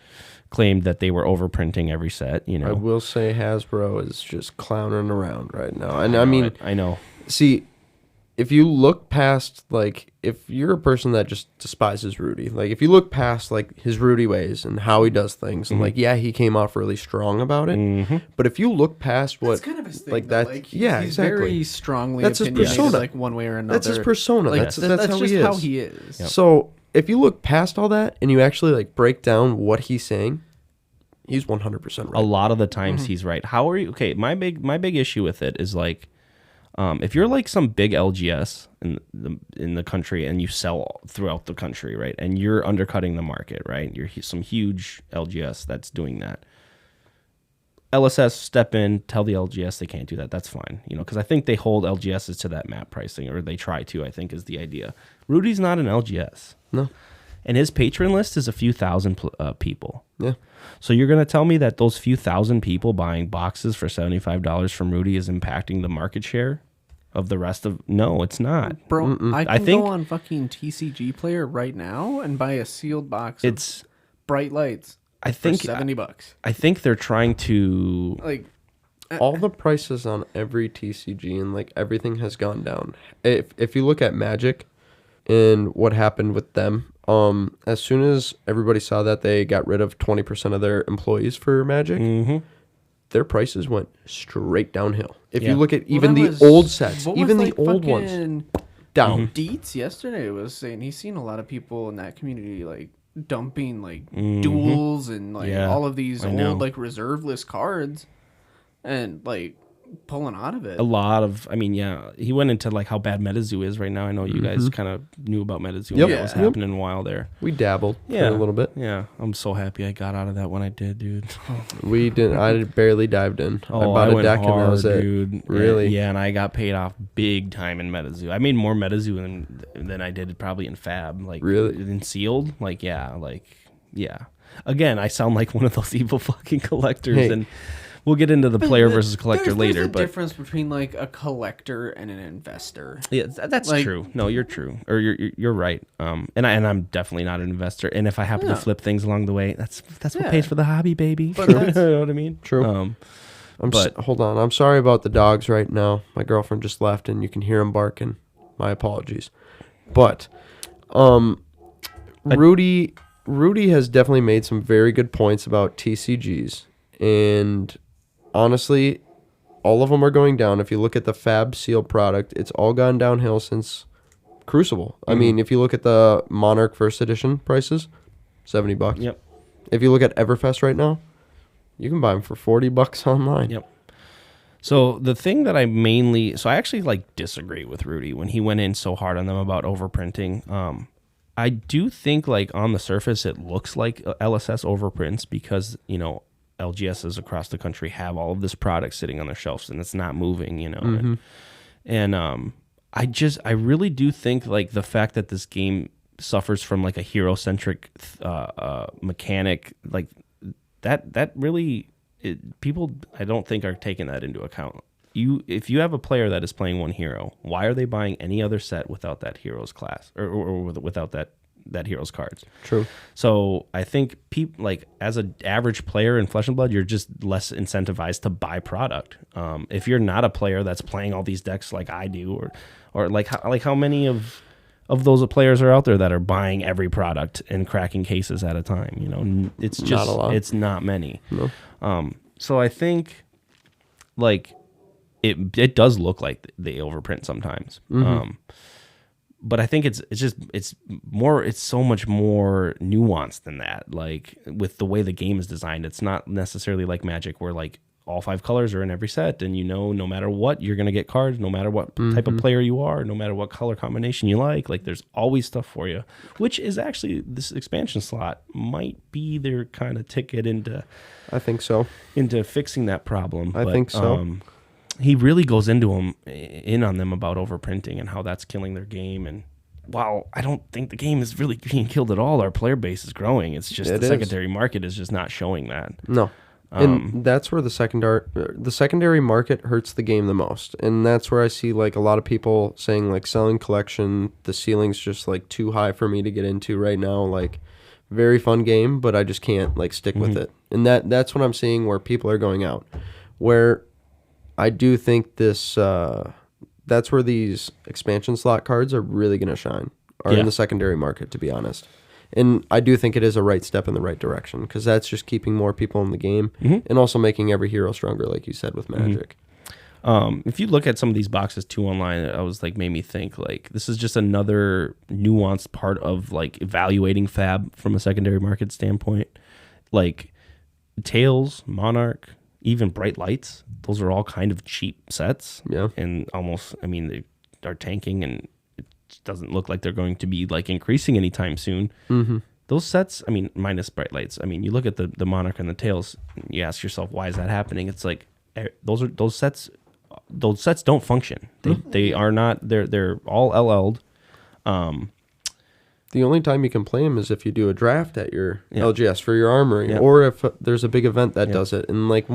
C: claimed that they were overprinting every set,
D: I will say Hasbro is just clowning around right now. And I mean,
C: I know.
D: See, if you look past, if you're a person that just despises Ruu'di, if you look past, his Ruu'di ways and how he does things, and, he came off really strong about it, but if you look past what,
B: that's kind of his thing,
D: he's
B: exactly. Very strongly
D: that's his persona.
B: One way or another.
D: That's his persona. That's how
B: just
D: he is.
B: How he is.
D: Yep. So, if you look past all that, and you actually, break down what he's saying, he's 100% right.
C: A lot of the times he's right. How are you, okay, my big issue with it is, if you're some big LGS in the country and you sell throughout the country, right, and you're undercutting the market, right, you're some huge LGS that's doing that. LSS step in, tell the LGS they can't do that. That's fine, because I think they hold LGSs to that MAP pricing, or they try to. I think is the idea. Ruu'di's not an LGS,
D: no,
C: and his patron list is a few thousand people.
D: Yeah.
C: So you're going to tell me that those few thousand people buying boxes for $75 from Ruu'di is impacting the market share of the rest of... No, it's not.
B: Bro, I think go on fucking TCG Player right now and buy a sealed box of bright lights for $70.
C: I think they're trying to...
D: all the prices on every TCG and everything has gone down. If you look at Magic and what happened with them, as soon as everybody saw that they got rid of 20% of their employees for Magic, their prices went straight downhill. If you look at even the old sets, even the old ones, down.
B: Dietz yesterday was saying he's seen a lot of people in that community dumping duels and all of these old reserve list cards and pulling out of it.
C: A lot of, he went into how bad MetaZoo is right now. I know you guys kind of knew about MetaZoo. Yep. What was happening a while there.
D: We dabbled a little bit.
C: Yeah, I'm so happy I got out of that when I did, dude.
D: We didn't. I barely dived in. I bought a deck hard, and that was it. Dude. Really?
C: Yeah, and I got paid off big time in MetaZoo. I made more MetaZoo than I did probably in Fab.
D: Really?
C: In Sealed? Yeah. Again, I sound like one of those evil fucking collectors and... We'll get into the player versus collector later.
B: There's a difference between a collector and an investor.
C: Yeah, that's true. No, you're true, or you're right. And I'm definitely not an investor. And if I happen to flip things along the way, that's what pays for the hobby, baby. You know what I mean?
D: True. Hold on. I'm sorry about the dogs right now. My girlfriend just left, and you can hear them barking. My apologies. But Ruu'di has definitely made some very good points about TCGs, and honestly, all of them are going down. If you look at the Fab Seal product, it's all gone downhill since Crucible. I mean, if you look at the Monarch First Edition prices, $70.
C: Yep.
D: If you look at Everfest right now, you can buy them for $40 online.
C: Yep. So the thing that I actually like disagree with Ruu'di when he went in so hard on them about overprinting. I do think like on the surface it looks like LSS overprints because, you know, LGSs across the country have all of this product sitting on their shelves and it's not moving, you know. I really do think like the fact that this game suffers from like a hero-centric mechanic, like that really people I don't think are taking that into account. If you have a player that is playing one hero, why are they buying any other set without that hero's class or without that hero's cards?
D: True.
C: So I think people like as an average player in Flesh and Blood, you're just less incentivized to buy product. If you're not a player that's playing all these decks like I do, or like how many of those players are out there that are buying every product and cracking cases at a time? You know, it's just
D: not a lot.
C: It's not many.
D: No.
C: So I think like it does look like they overprint sometimes. But I think it's so much more nuanced than that. Like with the way the game is designed, it's not necessarily like Magic where like all 5 colors are in every set and you know no matter what you're going to get cards, no matter what type of player you are, no matter what color combination you like there's always stuff for you, which is actually this expansion slot might be their kind of ticket into
D: I think so.
C: Into fixing that problem.
D: I think so.
C: He really goes in on them about overprinting and how that's killing their game. And while I don't think the game is really being killed at all, our player base is growing. It's just the secondary market is just not showing that.
D: No. And that's where the secondary market hurts the game the most. And that's where I see like a lot of people saying like selling collection, the ceiling's just like too high for me to get into right now. Like very fun game, but I just can't like stick with it. And that's what I'm seeing where people are going out. Where I do think this that's where these expansion slot cards are really going to shine, in the secondary market, to be honest. And I do think it is a right step in the right direction because that's just keeping more people in the game and also making every hero stronger, like you said, with Magic.
C: If you look at some of these boxes too online, I was like, made me think like this is just another nuanced part of like evaluating Fab from a secondary market standpoint. Like Tails, Monarch, even Bright Lights, those are all kind of cheap sets. Yeah. And almost, I mean, they are tanking and it doesn't look like they're going to be like increasing anytime soon. Those sets, I mean, minus Bright Lights. I mean, you look at the Monarch and the Tails, you ask yourself, why is that happening? It's like those sets don't function. They are not. They're all LL'd.
D: The only time you can play them is if you do a draft at your LGS for your armory, or if there's a big event that does it. And like,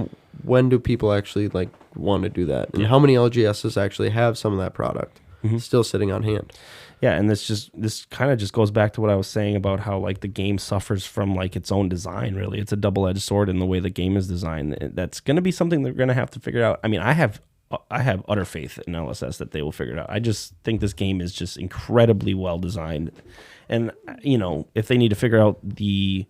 D: when do people actually like want to do that? And how many LGSs actually have some of that product still sitting on hand?
C: Yeah, and this kind of just goes back to what I was saying about how like the game suffers from like its own design. Really, it's a double-edged sword in the way the game is designed. That's going to be something they're going to have to figure out. I mean, I have utter faith in LSS that they will figure it out. I just think this game is just incredibly well designed. And, you know, if they need to figure out the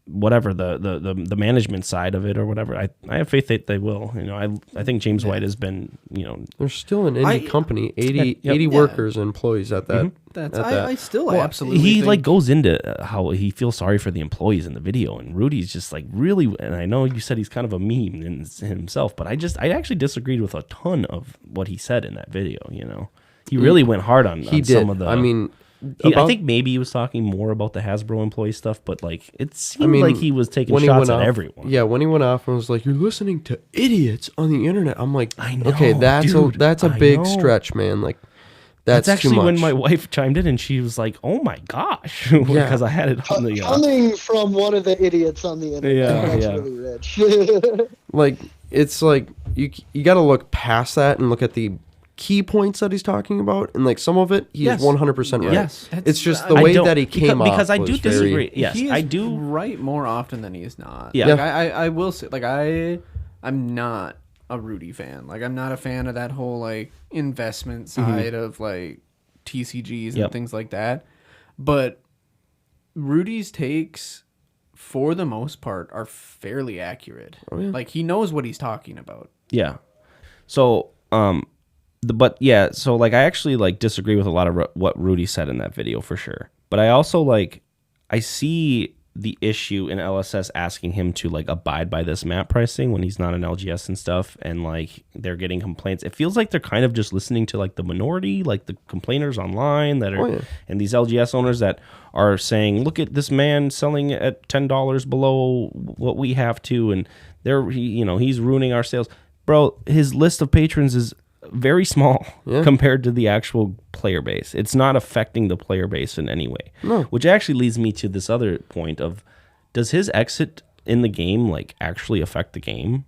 C: management side of it or whatever, I have faith that they will. You know, I think James White has been, you know,
D: there's still an indie company, 80 workers and employees at that.
B: I still absolutely
C: he
B: think...
C: like goes into how he feels sorry for the employees in the video, and Ruu'di's just like really, and I know you said he's kind of a meme in himself, but I actually disagreed with a ton of what he said in that video. You know, he really went hard on some of the.
D: I mean,
C: I think maybe he was talking more about the Hasbro employee stuff, but like it seemed like he was taking shots at everyone.
D: Yeah, when he went off and was like, "You're listening to idiots on the internet," I'm like,
C: I know,
D: okay, that's a big stretch, man. Like that's
C: actually
D: too much.
C: When my wife chimed in and she was like, "Oh my gosh," because I had it on the
A: coming from one of the idiots on the internet. That's really rich.
D: Like it's like you got to look past that and look at the key points that he's talking about, and like some of it he is 100% right.
C: Yes,
D: it's just the way that he came off.
C: Because I do disagree. Yes, I do
B: right more often than he's not.
C: Yeah,
B: like, I will say, like I'm not a Ruu'di fan. Like I'm not a fan of that whole like investment side of like TCGs and things like that. But Ruudi's takes, for the most part, are fairly accurate.
D: Oh, yeah.
B: Like, he knows what he's talking about.
C: Yeah. So, but yeah, so like I actually like disagree with a lot of what Ruu'di said in that video for sure. But I also like I see the issue in LSS asking him to like abide by this map pricing when he's not in LGS and stuff, and like they're getting complaints. It feels like they're kind of just listening to like the minority, like the complainers online that are and these LGS owners that are saying, look at this man selling at $10 below what we have to, and he's ruining our sales. Bro, his list of patrons is very small compared to the actual player base. It's not affecting the player base in any way. No. Which actually leads me to this other point of, does his exit in the game like actually affect the game?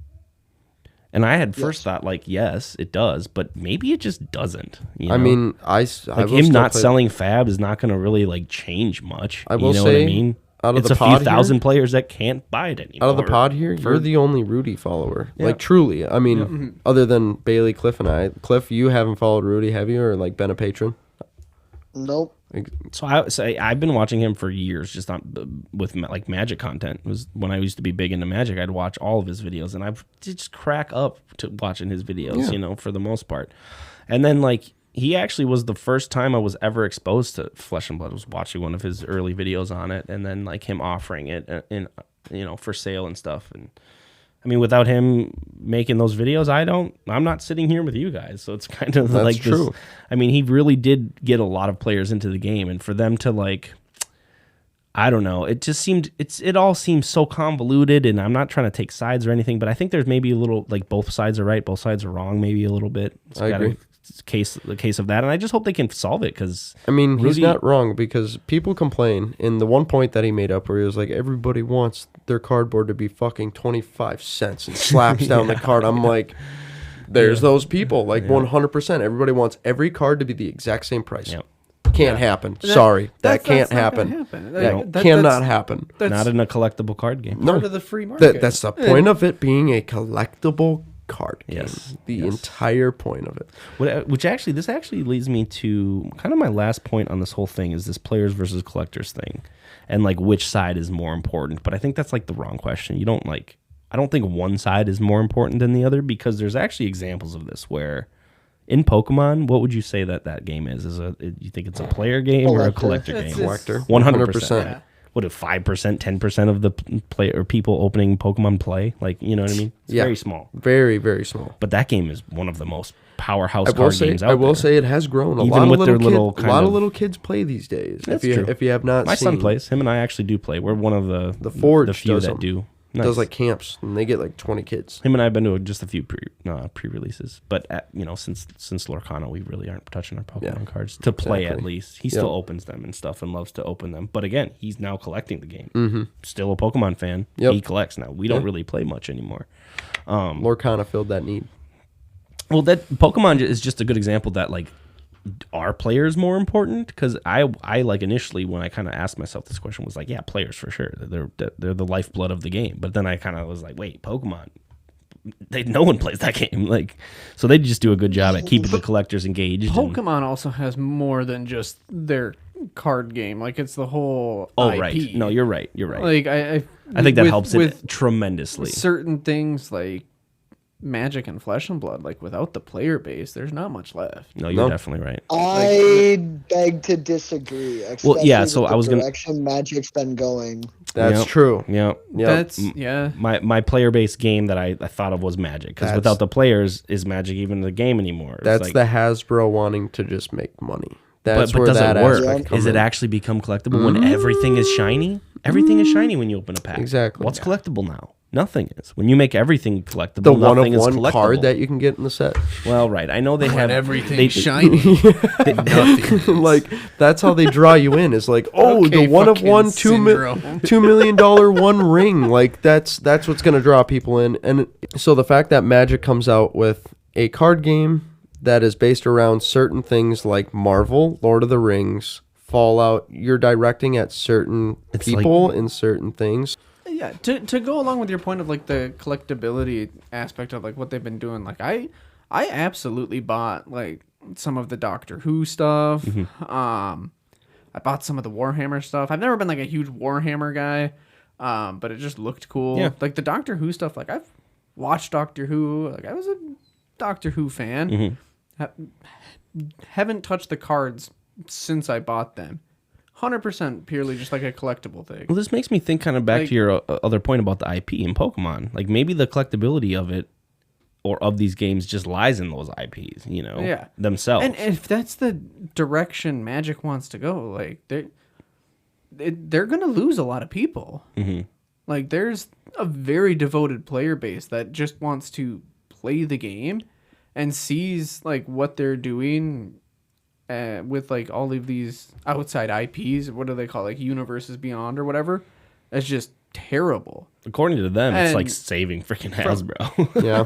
C: And I had first thought like, yes, it does, but maybe it just doesn't. I
D: mean,
C: him not selling Fab is not going to really like change much.
D: I will
C: say,
D: what I
C: mean?
D: Out of
C: it's
D: the
C: a
D: pod
C: few thousand players that can't buy it anymore.
D: Out of the pod here, you're the only Ruu'di follower. Yeah. Like, truly. I mean, other than Bailey, Cliff, and I. Cliff, you haven't followed Ruu'di, have you? Or, like, been a patron?
A: Nope.
C: So I've been watching him for years, just with, like, Magic content. It was when I used to be big into Magic, I'd watch all of his videos, and I'd just crack up to watching his videos, for the most part. And then, like, he actually was the first time I was ever exposed to Flesh and Blood. I was watching one of his early videos on it, and then like him offering it in for sale and stuff. And I mean, without him making those videos, I'm not sitting here with you guys. So it's kind of like true. This, I mean, he really did get a lot of players into the game, and for them to like, I don't know, it just seemed it all seems so convoluted. And I'm not trying to take sides or anything, but I think there's maybe a little like both sides are right, both sides are wrong, maybe a little bit.
D: I agree.
C: The case of that, and I just hope they can solve it, because
D: I mean, he's not wrong, because people complain. In the one point that he made up where he was like, everybody wants their cardboard to be fucking 25 cents and slaps down the card. I'm like, there's those people, like 100%. Everybody wants every card to be the exact same price. Can't happen. Sorry, that can't happen. That cannot happen.
C: Not in a collectible card game.
B: Part of the free market.
D: That's the point of it being a collectible card game.
C: Yes.
D: The entire point of it.
C: This actually leads me to kind of my last point on this whole thing, is this players versus collectors thing, and like which side is more important. But I think that's like the wrong question. I don't think one side is more important than the other, because there's actually examples of this where in Pokemon, what would you say that game is? You think it's a player game or a collector game?
D: Collector.
C: 100%. Yeah. What, if 5%, 10% of the people opening Pokemon play? Like, you know what I mean? It's very small.
D: Very, very small.
C: But that game is one of the most powerhouse card games out there.
D: I will say it has grown. A lot of little kids play these days.
C: That's true.
D: If you have not
C: My
D: seen.
C: son plays. Him and I actually do play. We're one of the few that do. Nice.
D: Does like camps, and they get like 20 kids.
C: Him and I have been to just a few pre-releases, but since Lorcana, we really aren't touching our Pokemon cards to play. At least he still opens them and stuff and loves to open them. But again, he's now collecting the game. Mm-hmm. Still a Pokemon fan. Yep. He collects now. We don't really play much anymore.
D: Lorcana filled that need.
C: Well, that Pokemon is just a good example that like, are players more important? Because I like initially when I kind of asked myself this question was like, yeah, players for sure. They're the lifeblood of the game. But then I kind of was like, wait, Pokemon, no one plays that game. Like, so they just do a good job at keeping the collectors engaged.
B: Pokemon also has more than just their card game. Like, it's the whole IP.
C: Right. No, you're right.
B: Like
C: I think that helps it tremendously.
B: Certain things like Magic and Flesh and Blood, like without the player base, there's not much left.
C: No, you're definitely right.
A: I beg to disagree.
C: Well, yeah. So I was gonna
A: direction Magic's been going.
D: That's true.
C: Yeah.
B: That's
C: My player base game that I thought of was Magic, because without the players, is Magic even the game anymore?
D: That's like, the Hasbro wanting to just make money. That's where
C: does
D: that
C: it work?
D: aspect
C: Is it actually become collectible when everything is shiny? Everything is shiny when you open a pack.
D: Exactly.
C: What's collectible now? Nothing is. When you make everything collectible,
D: the
C: nothing is
D: one-of-one
C: collectible.
D: card that you can get in the set.
C: Well, right. I know they have
B: everything shiny.
C: Nothing.
D: Like, that's how they draw you in. It's like, the one-of-one $2 million one ring. Like, that's what's gonna draw people in. And so the fact that Magic comes out with a card game that is based around certain things like Marvel, Lord of the Rings, Fallout, you're directing at certain people in certain things.
B: Yeah, to go along with your point of like the collectability aspect of like what they've been doing, like I absolutely bought like some of the Doctor Who stuff. Mm-hmm. I bought some of the Warhammer stuff. I've never been like a huge Warhammer guy, but it just looked cool.
C: Yeah.
B: Like the Doctor Who stuff. Like I've watched Doctor Who. Like I was a Doctor Who fan. Haven't touched the cards since I bought them. 100% purely just like a collectible thing.
C: Well, this makes me think kind of back to your other point about the IP in Pokemon. Like maybe the collectability of it or of these games just lies in those IPs, themselves.
B: And if that's the direction Magic wants to go, like they're going to lose a lot of people. Like there's a very devoted player base that just wants to play the game and sees like what they're doing with like all of these outside IPs. What do they call like universes beyond or whatever? It's just terrible.
C: According to them, it's like saving freaking Hasbro.
D: Yeah,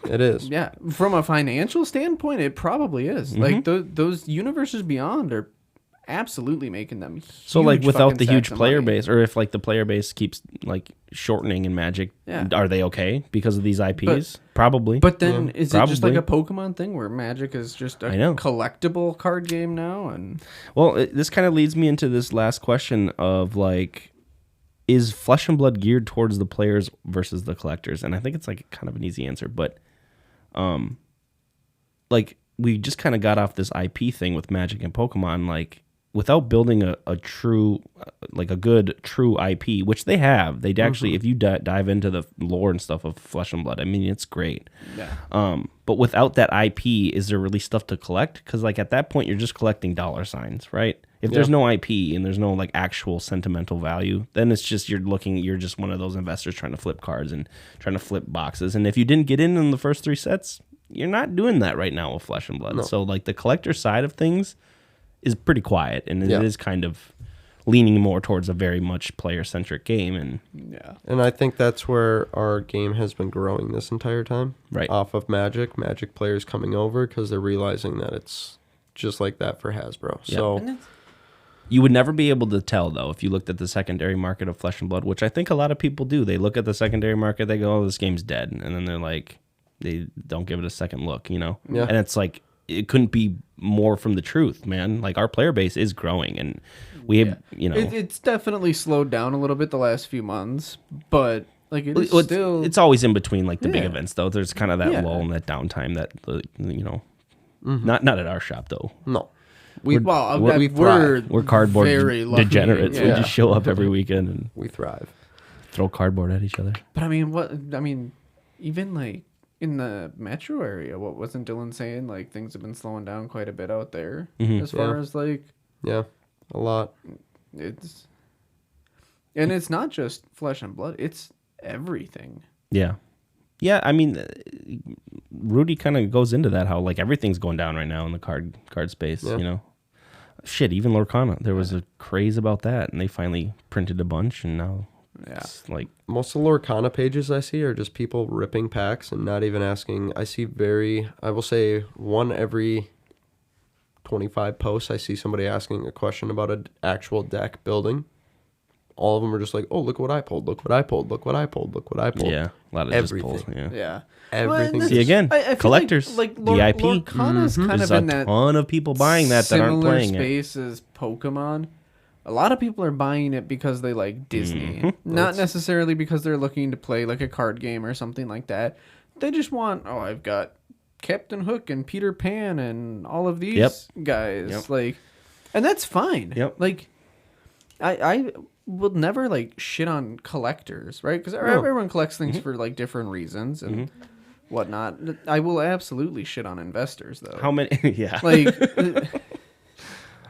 D: it is.
B: Yeah, from a financial standpoint, it probably is. Like those universes beyond are absolutely making them huge.
C: So like without the huge player
B: money.
C: base, or if like the player base keeps like shortening in Magic, are they okay because of these IPs? Probably.
B: But then is it just like
C: Probably.
B: a Pokemon thing where Magic is just a collectible card game now? And
C: well, this kind of leads me into this last question of like, is Flesh and Blood geared towards the players versus the collectors? And I think it's like kind of an easy answer, but like we just kind of got off this IP thing with Magic and Pokemon, like without building a true, like a good true IP, which they have. They'd actually, if you dive into the lore and stuff of Flesh and Blood, I mean, it's great.
B: yeah,
C: But without that IP, is there really stuff to collect? Because like at that point, you're just collecting dollar signs, right? If there's no IP and there's no like actual sentimental value, then it's just you're just one of those investors trying to flip cards and trying to flip boxes. And if you didn't get in the first 3 sets, you're not doing that right now with Flesh and Blood.
D: No.
C: So like the collector side of things is pretty quiet, and it is kind of leaning more towards a very much player-centric game.
D: And I think that's where our game has been growing this entire time.
C: Right.
D: Off of Magic players coming over because they're realizing that it's just like that for Hasbro.
C: Yeah.
D: So
C: You would never be able to tell, though, if you looked at the secondary market of Flesh and Blood, which I think a lot of people do. They look at the secondary market, they go, oh, this game's dead. And then they're like, they don't give it a second look,
D: Yeah.
C: And it's like, it couldn't be more from the truth, man. Like, our player base is growing, and we have,
B: It's definitely slowed down a little bit the last few months, but like it's
C: Well,
B: still...
C: it's always in between, like, the big
B: Yeah.
C: events, though. There's kind of that lull and that downtime that, not at our shop, though.
D: no.
B: we're
C: cardboard
B: very lucky.
C: degenerates. We
B: Yeah.
C: just show up every weekend and
D: We thrive.
C: throw cardboard at each other.
B: But even like in the metro area, what wasn't Dylan saying? Like things have been slowing down quite a bit out there as far as like
D: Yeah, a lot.
B: it's not just Flesh and Blood, it's everything.
C: Yeah. Yeah, I mean, Ruu'di kind of goes into that, how like everything's going down right now in the card space, Shit, even Lorcana, there was a craze about that, and they finally printed a bunch, and now it's like...
D: Most of the Lorcana pages I see are just people ripping packs and not even asking. I will say one every 25 posts, I see somebody asking a question about an actual deck building. All of them are just like, oh, look what I pulled, look what I pulled, look what I pulled, look what I pulled.
C: Yeah, a lot of
D: everything.
C: just pulls,
B: Yeah.
D: Everything.
C: See, again,
B: I feel
C: collectors,
B: like
C: the IP.
B: Lorcana's kind
C: There's
B: of in
C: a
B: that
C: ton of people buying that aren't playing it.
B: space as Pokemon. A lot of people are buying it because they like Disney, not necessarily because they're looking to play like a card game or something like that. They just want, I've got Captain Hook and Peter Pan and all of these guys, like, and that's fine. Like, I will never like shit on collectors, right? Because everyone collects things for like different reasons and whatnot. I will absolutely shit on investors though.
C: How many? Yeah.
B: Like.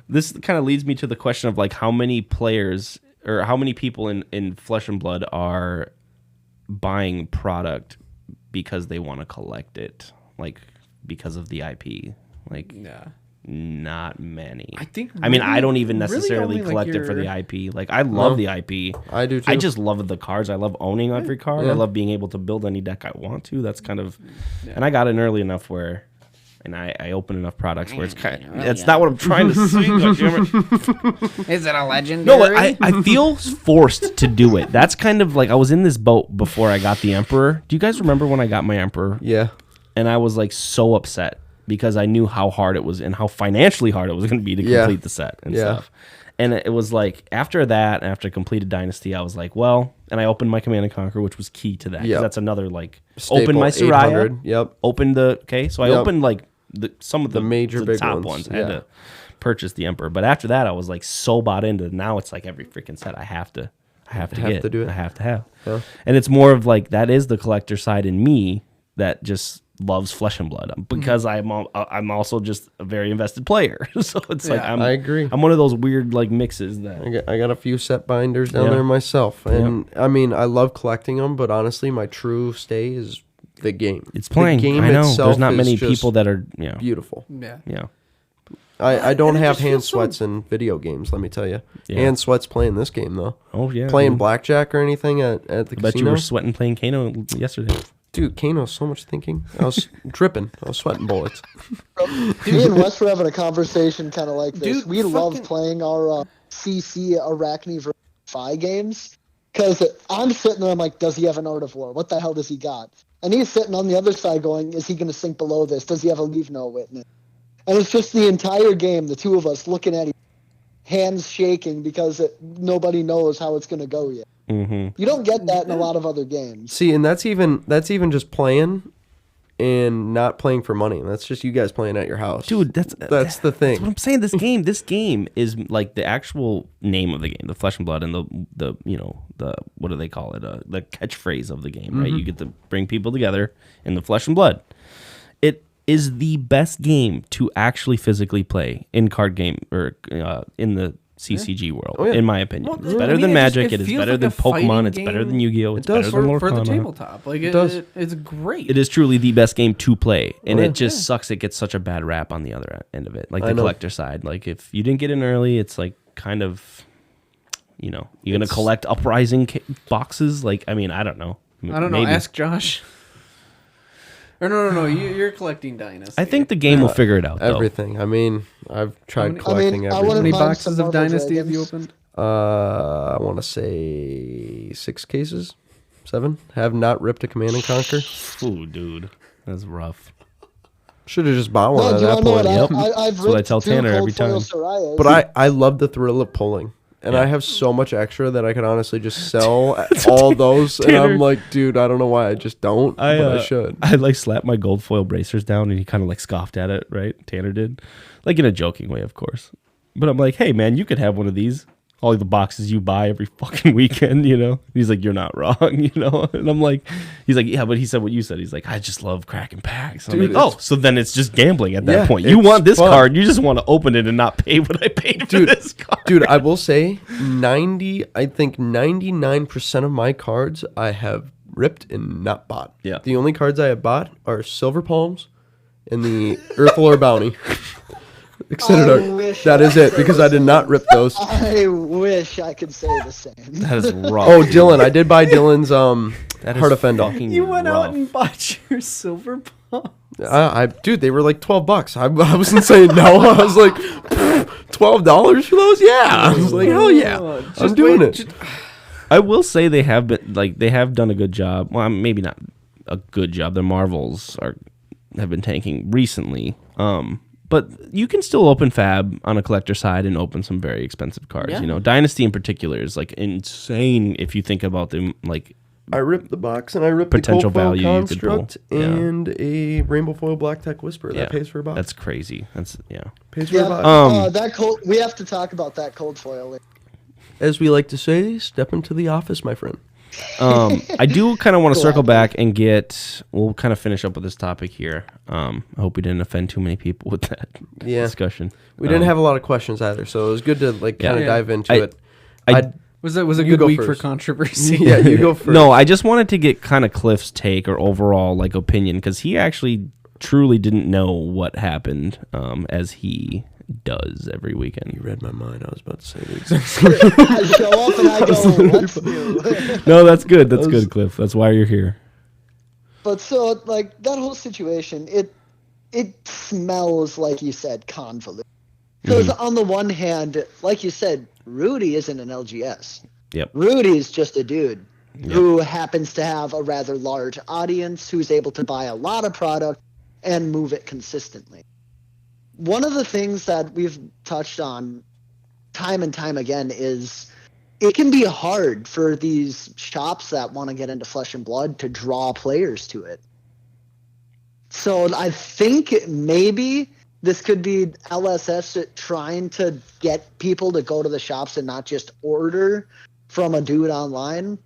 C: This kind of leads me to the question of like how many players or how many people in Flesh and Blood are buying product because they want to collect it, like because of the IP. Like, not many. I mean, I don't even necessarily collect it for the IP. Like, I love the IP.
D: I do too.
C: I just love the cards. I love owning every card. I love being able to build any deck I want to. That's kind of, and I got in early enough where. And I open enough products where it's kind of... That's not what I'm trying to say.
B: Is it a legendary?
C: No, I feel forced to do it. That's kind of like... I was in this boat before I got the Emperor. Do you guys remember when I got my Emperor?
D: Yeah.
C: And I was like so upset because I knew how hard it was and how financially hard it was going to be to complete the set and stuff. And it was like after that, after I completed Dynasty, I was like, well, and I opened my Command and Conquer, which was key to that. Yep. That's another like
D: staple,
C: opened my Soraya.
D: Yep.
C: Opened so I opened like some of the
D: major big
C: top ones. I had to purchase the Emperor, but after that, I was like so bought into. Now it's like every freaking set I have to do it. I have to have.
D: Yeah.
C: And it's more of like that is the collector side in me that just loves Flesh and Blood because I'm also just a very invested player. So it's like I
D: agree.
C: I'm one of those weird like mixes that
D: I got a few set binders down there myself, and I mean I love collecting them, but honestly, my true stay is the game.
C: It's playing.
D: The game
C: I know.
D: itself
C: There's not many
D: is just
C: people that are
D: beautiful.
B: Yeah.
D: I don't have hand sweats in video games, let me tell you.
C: Yeah.
D: Hand sweats playing this game though.
C: Oh yeah.
D: Playing blackjack or anything at the casino.
C: I bet you were sweating playing Kano yesterday.
D: Dude, Kano's so much thinking. I was dripping. I was sweating bullets.
A: Me and Wes were having a conversation kind of like this.
B: Dude,
A: we love playing our CC Arachne vs. Phi games because I'm sitting there, I'm like, does he have an Art of War? What the hell does he got? And he's sitting on the other side going, is he going to sink below this? Does he have a Leave No Witness? And it's just the entire game, the two of us looking at each other, hands shaking because nobody knows how it's going to go yet.
C: Mm-hmm.
A: You don't get that in a lot of other games.
D: See, and that's even just playing and not playing for money. That's just you guys playing at your house.
C: Dude, that's
D: the thing.
C: That's what I'm saying. This game is like the actual name of the game, the Flesh and Blood, and the what do they call it? The catchphrase of the game, right? You get to bring people together in the Flesh and Blood. It is the best game to actually physically play in card game or in the CCG world, in my opinion. Well, it's better than Magic. It is better
B: like
C: than Pokemon. It's better than Yu-Gi-Oh! It's better than Lorcana.
B: For the tabletop. Like it does. It's great.
C: It is truly the best game to play, and it just sucks. It gets such a bad rap on the other end of it, like the collector side. Like if you didn't get in early, it's like kind of, you're gonna collect Uprising boxes. Like I mean, I don't know.
B: I don't know. Ask Josh. Or no. You're collecting Dynasty.
C: I think the game will figure it out.
D: Everything. I mean, I've tried collecting everything.
B: How many boxes of Dynasty have you opened?
D: I want to say 6 cases, 7. Have not ripped a Command and Conquer.
C: Ooh, dude, that's rough.
D: Should have just bought one at that point.
A: I've
C: that's what I tell Tanner every time.
D: But I love the thrill of pulling. And I have so much extra that I could honestly just sell all those. And I'm like, dude, I don't know why I just don't, but I should.
C: I like slapped my gold foil bracers down and he kind of like scoffed at it, right? Tanner did. Like in a joking way, of course. But I'm like, hey, man, you could have one of these. All the boxes you buy every fucking weekend, He's like, you're not wrong, And I'm like, he's like, yeah, but he said what you said. He's like, I just love cracking packs. I'm like, so then it's just gambling at that point. You want this card, you just want to open it and not pay what I paid for this card.
D: Dude, I will say 99% of my cards I have ripped and not bought.
C: Yeah.
D: The only cards I have bought are Silver Palms and the Earthlore Bounty. That is it, because I did not rip those.
A: I wish I could say the same.
C: That is rough.
D: Oh, Dylan. I did buy Dylan's Heart of Fendel.
B: You went out and bought your Silver Palm.
D: Dude, they were like $12. I wasn't saying no. I was like, $12 for those? Yeah. I was like, hell yeah. I'm doing it.
C: I will say they have done a good job. Well, maybe not a good job. Their Marvels have been tanking recently. But you can still open Fab on a collector side and open some very expensive cards.
B: Yeah.
C: Dynasty in particular is like insane if you think about them. Like
D: I ripped the box and I ripped
C: potential
D: the Cold Foil
C: value
D: Construct and a Rainbow Foil Black Tech Whisper. That pays for a box.
C: That's crazy.
D: Pays for a box.
A: That cold. We have to talk about that cold foil.
D: As we like to say, step into the office, my friend.
C: I do kind of want to circle back and we'll kind of finish up with this topic here. I hope we didn't offend too many people with that discussion.
D: We didn't have a lot of questions either, so it was good to kind of dive into it.
B: Was a good week for controversy?
D: Yeah, you go first.
C: No, I just wanted to get kind of Cliff's take or overall opinion, because he actually truly didn't know what happened as he does every weekend.
D: You read my mind. I was about to say the exact same thing.
A: I show up and I go, what's new?
C: No, that's good. That's good, Cliff. That's why you're here.
A: But so, that whole situation, it smells, like you said, convoluted. Because on the one hand, like you said, Ruu'di isn't an LGS.
C: Yep.
A: Ruu'di is just a dude who happens to have a rather large audience, who's able to buy a lot of product and move it consistently. One of the things that we've touched on time and time again is it can be hard for these shops that want to get into Flesh and Blood to draw players to it. So I think maybe this could be LSS trying to get people to go to the shops and not just order from a dude online.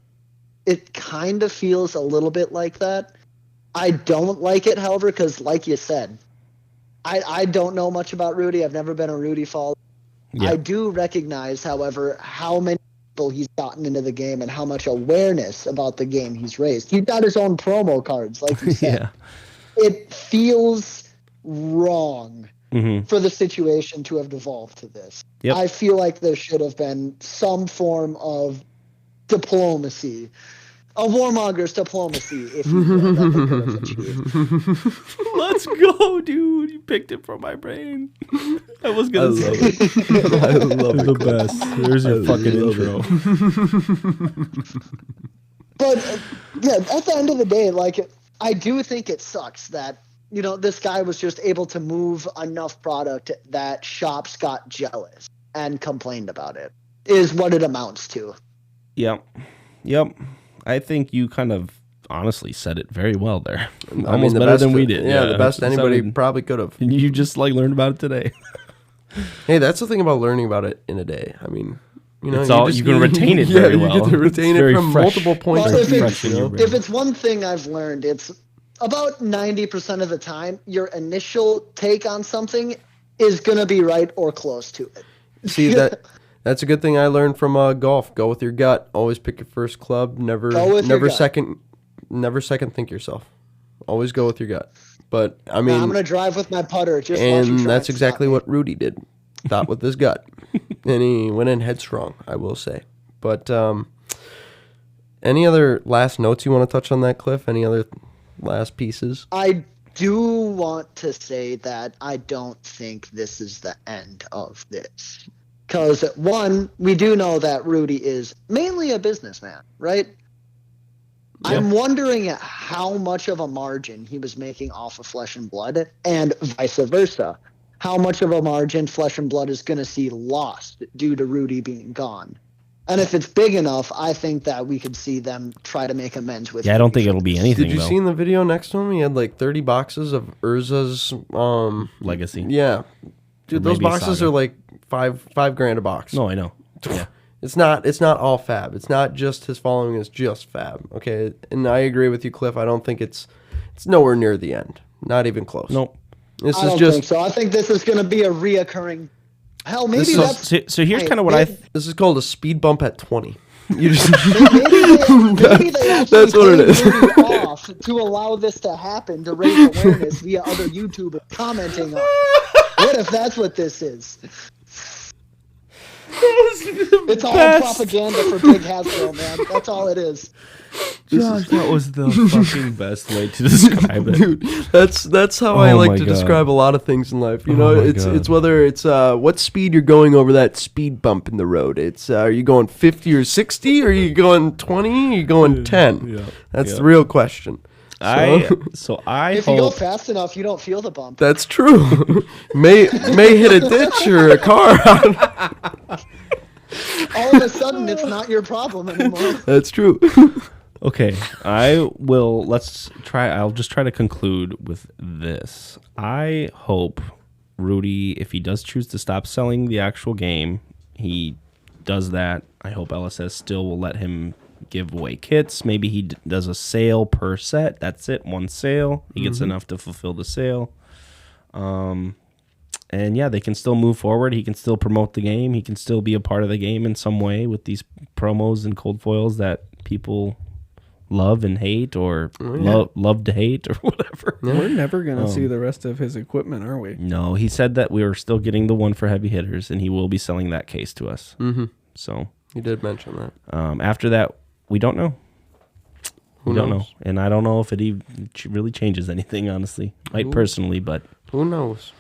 A: It kind of feels a little bit like that. I don't like it, however, because like you said, I don't know much about Ruu'di. I've never been a Ruu'di follower. Yeah. I do recognize, however, how many people he's gotten into the game and how much awareness about the game he's raised. He's got his own promo cards, like you said. Yeah. It feels wrong for the situation to have devolved to this. Yep. I feel like there should have been some form of diplomacy. A warmonger's diplomacy, if you will, that they could have achieved.
C: Let's go, dude. You picked it from my brain. I was going to say it.
D: I love it.
C: The best. Here's your fucking intro.
A: But, yeah, at the end of the day, like, I do think it sucks that, you know, this guy was just able to move enough product that shops got jealous and complained about it, is what it amounts to.
C: Yep. I think you kind of honestly said it very well there.
D: Almost better than we did. Yeah, the best anybody probably could have.
C: You just learned about it today.
D: Hey, that's the thing about learning about it in a day. I mean, you know,
C: you can retain it very well.
D: You get to retain it from multiple points of view.
A: If it's one thing I've learned, it's about 90% of the time, your initial take on something is going to be right or close to it.
D: See, that's a good thing I learned from golf. Go with your gut. Always pick your first club. Never second think yourself. Always go with your gut. But I mean,
A: I'm going to drive with my putter.
D: And that's exactly what Ruu'di did. Thought with his gut, and he went in headstrong, I will say. But any other last notes you want to touch on that, Cliff? Any other last pieces?
A: I do want to say that I don't think this is the end of this. Because, one, we do know that Ruu'di is mainly a businessman, right? Yeah. I'm wondering how much of a margin he was making off of Flesh and Blood, and vice versa. How much of a margin Flesh and Blood is going to see lost due to Ruu'di being gone. And if it's big enough, I think that we could see them try to make amends with.
C: Yeah, I don't think it'll be anything.
D: Did you see in the video next to him? He had like 30 boxes of Urza's
C: legacy.
D: Yeah, dude, those boxes Saga. Are like $5,000 a box.
C: No, I know. Yeah,
D: it's not all fab. It's not just his following is just fab. Okay, and I agree with you, Cliff. I don't think it's nowhere near the end. Not even close.
C: Nope.
A: I don't think so. I think this is going to be a reaccurring. Hell, maybe that's.
C: So here's kind of what
D: This is called a speed bump at 20. You just
A: maybe they actually that's what it is. Off to allow this to happen to raise awareness via other YouTubers commenting on. What if that's what this is? It's all propaganda for Big Hasbro, man. That's all it is.
C: Josh, that was the fucking best way to describe it.
D: Dude, that's how I like to describe a lot of things in life. You know, it's whether it's what speed you're going over that speed bump in the road. It's are you going 50 or 60? Or are you going 20? Or are you going 10? Yeah. That's the real question.
A: If you go fast enough, you don't feel the bump.
D: That's true. may hit a ditch or a car.
A: All of a sudden, it's not your problem anymore.
D: That's true.
C: Okay, I'll just try to conclude with this. I hope Ruu'di, if he does choose to stop selling the actual game, he does that. I hope LSS still will let him give away kits. Maybe he does a sale per set. That's it, one sale. He gets enough to fulfill the sale. And yeah, they can still move forward. He can still promote the game. He can still be a part of the game in some way with these promos and cold foils that people love and hate, or love to hate, or whatever.
B: Yeah. We're never going to see the rest of his equipment, are we?
C: No, he said that we were still getting the one for heavy hitters, and he will be selling that case to us.
D: Mm-hmm.
C: So
D: he did mention that.
C: After that, we don't know. We don't know. And I don't know if it even really changes anything, honestly. Might personally, but...
D: Who knows?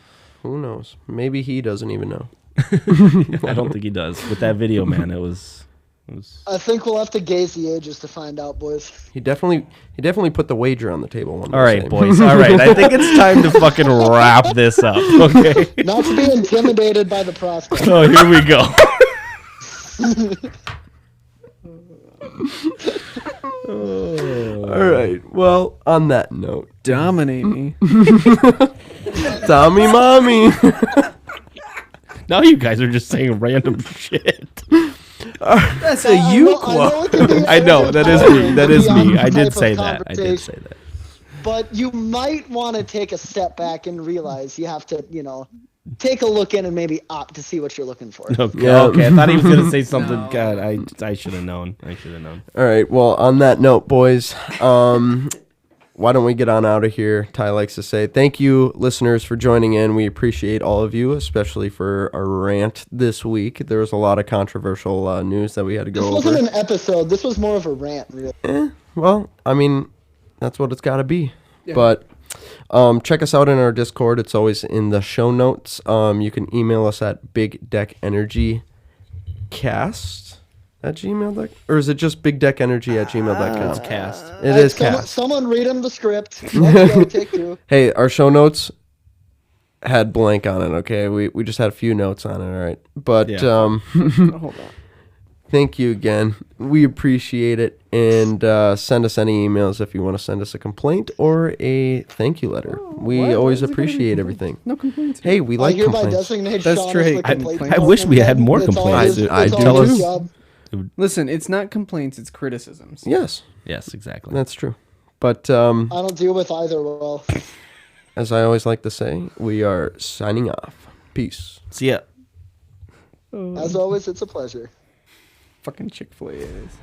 D: Who knows? Maybe he doesn't even know.
C: I don't think he does. With that video, man, it was...
A: I think we'll have to gaze the ages to find out, boys.
D: He definitely put the wager on the table.
C: All right, boys. All right. I think it's time to fucking wrap this up, okay?
A: Not to be intimidated by the prospect.
C: Oh, here we go.
D: All right. Well, on that note,
B: Dominate me.
D: Tommy Mommy.
C: Now you guys are just saying random shit.
B: That's a you quote.
C: I know, that is me. That is me. I did say that. I did say that.
A: But you might want to take a step back and realize you have to, take a look in and maybe opt to see what you're looking for.
C: Okay, okay. I thought he was going to say something. No. God, I should have known.
D: All right. Well, on that note, boys, why don't we get on out of here? Ty likes to say thank you, listeners, for joining in. We appreciate all of you, especially for our rant this week. There was a lot of controversial news that we had to go over.
A: This wasn't an episode. This was more of a rant, really.
D: Well, I mean, that's what it's got to be. Yeah. But check us out in our Discord. It's always in the show notes. You can email us at bigdeckenergycast@gmail.com. Or is it just bigdeckenergy@gmail.com?
C: It's cast.
D: It is cast.
A: Someone read him the script. Let's go, take two.
D: Hey, our show notes had blank on it, okay? We just had a few notes on it, all right? But
B: Hold on.
D: thank you again. We appreciate it. And send us any emails if you want to send us a complaint or a thank you letter. We always appreciate everything.
B: No complaints.
D: Hey, we like complaints.
B: That's true.
C: I wish we had more complaints.
D: I do too.
B: Listen, it's not complaints, it's criticisms.
D: Yes.
C: Yes, exactly.
D: That's true. But
A: I don't deal with either well.
D: As I always like to say, we are signing off. Peace.
C: See ya.
A: As always, it's a pleasure.
B: Fucking Chick-fil-A is.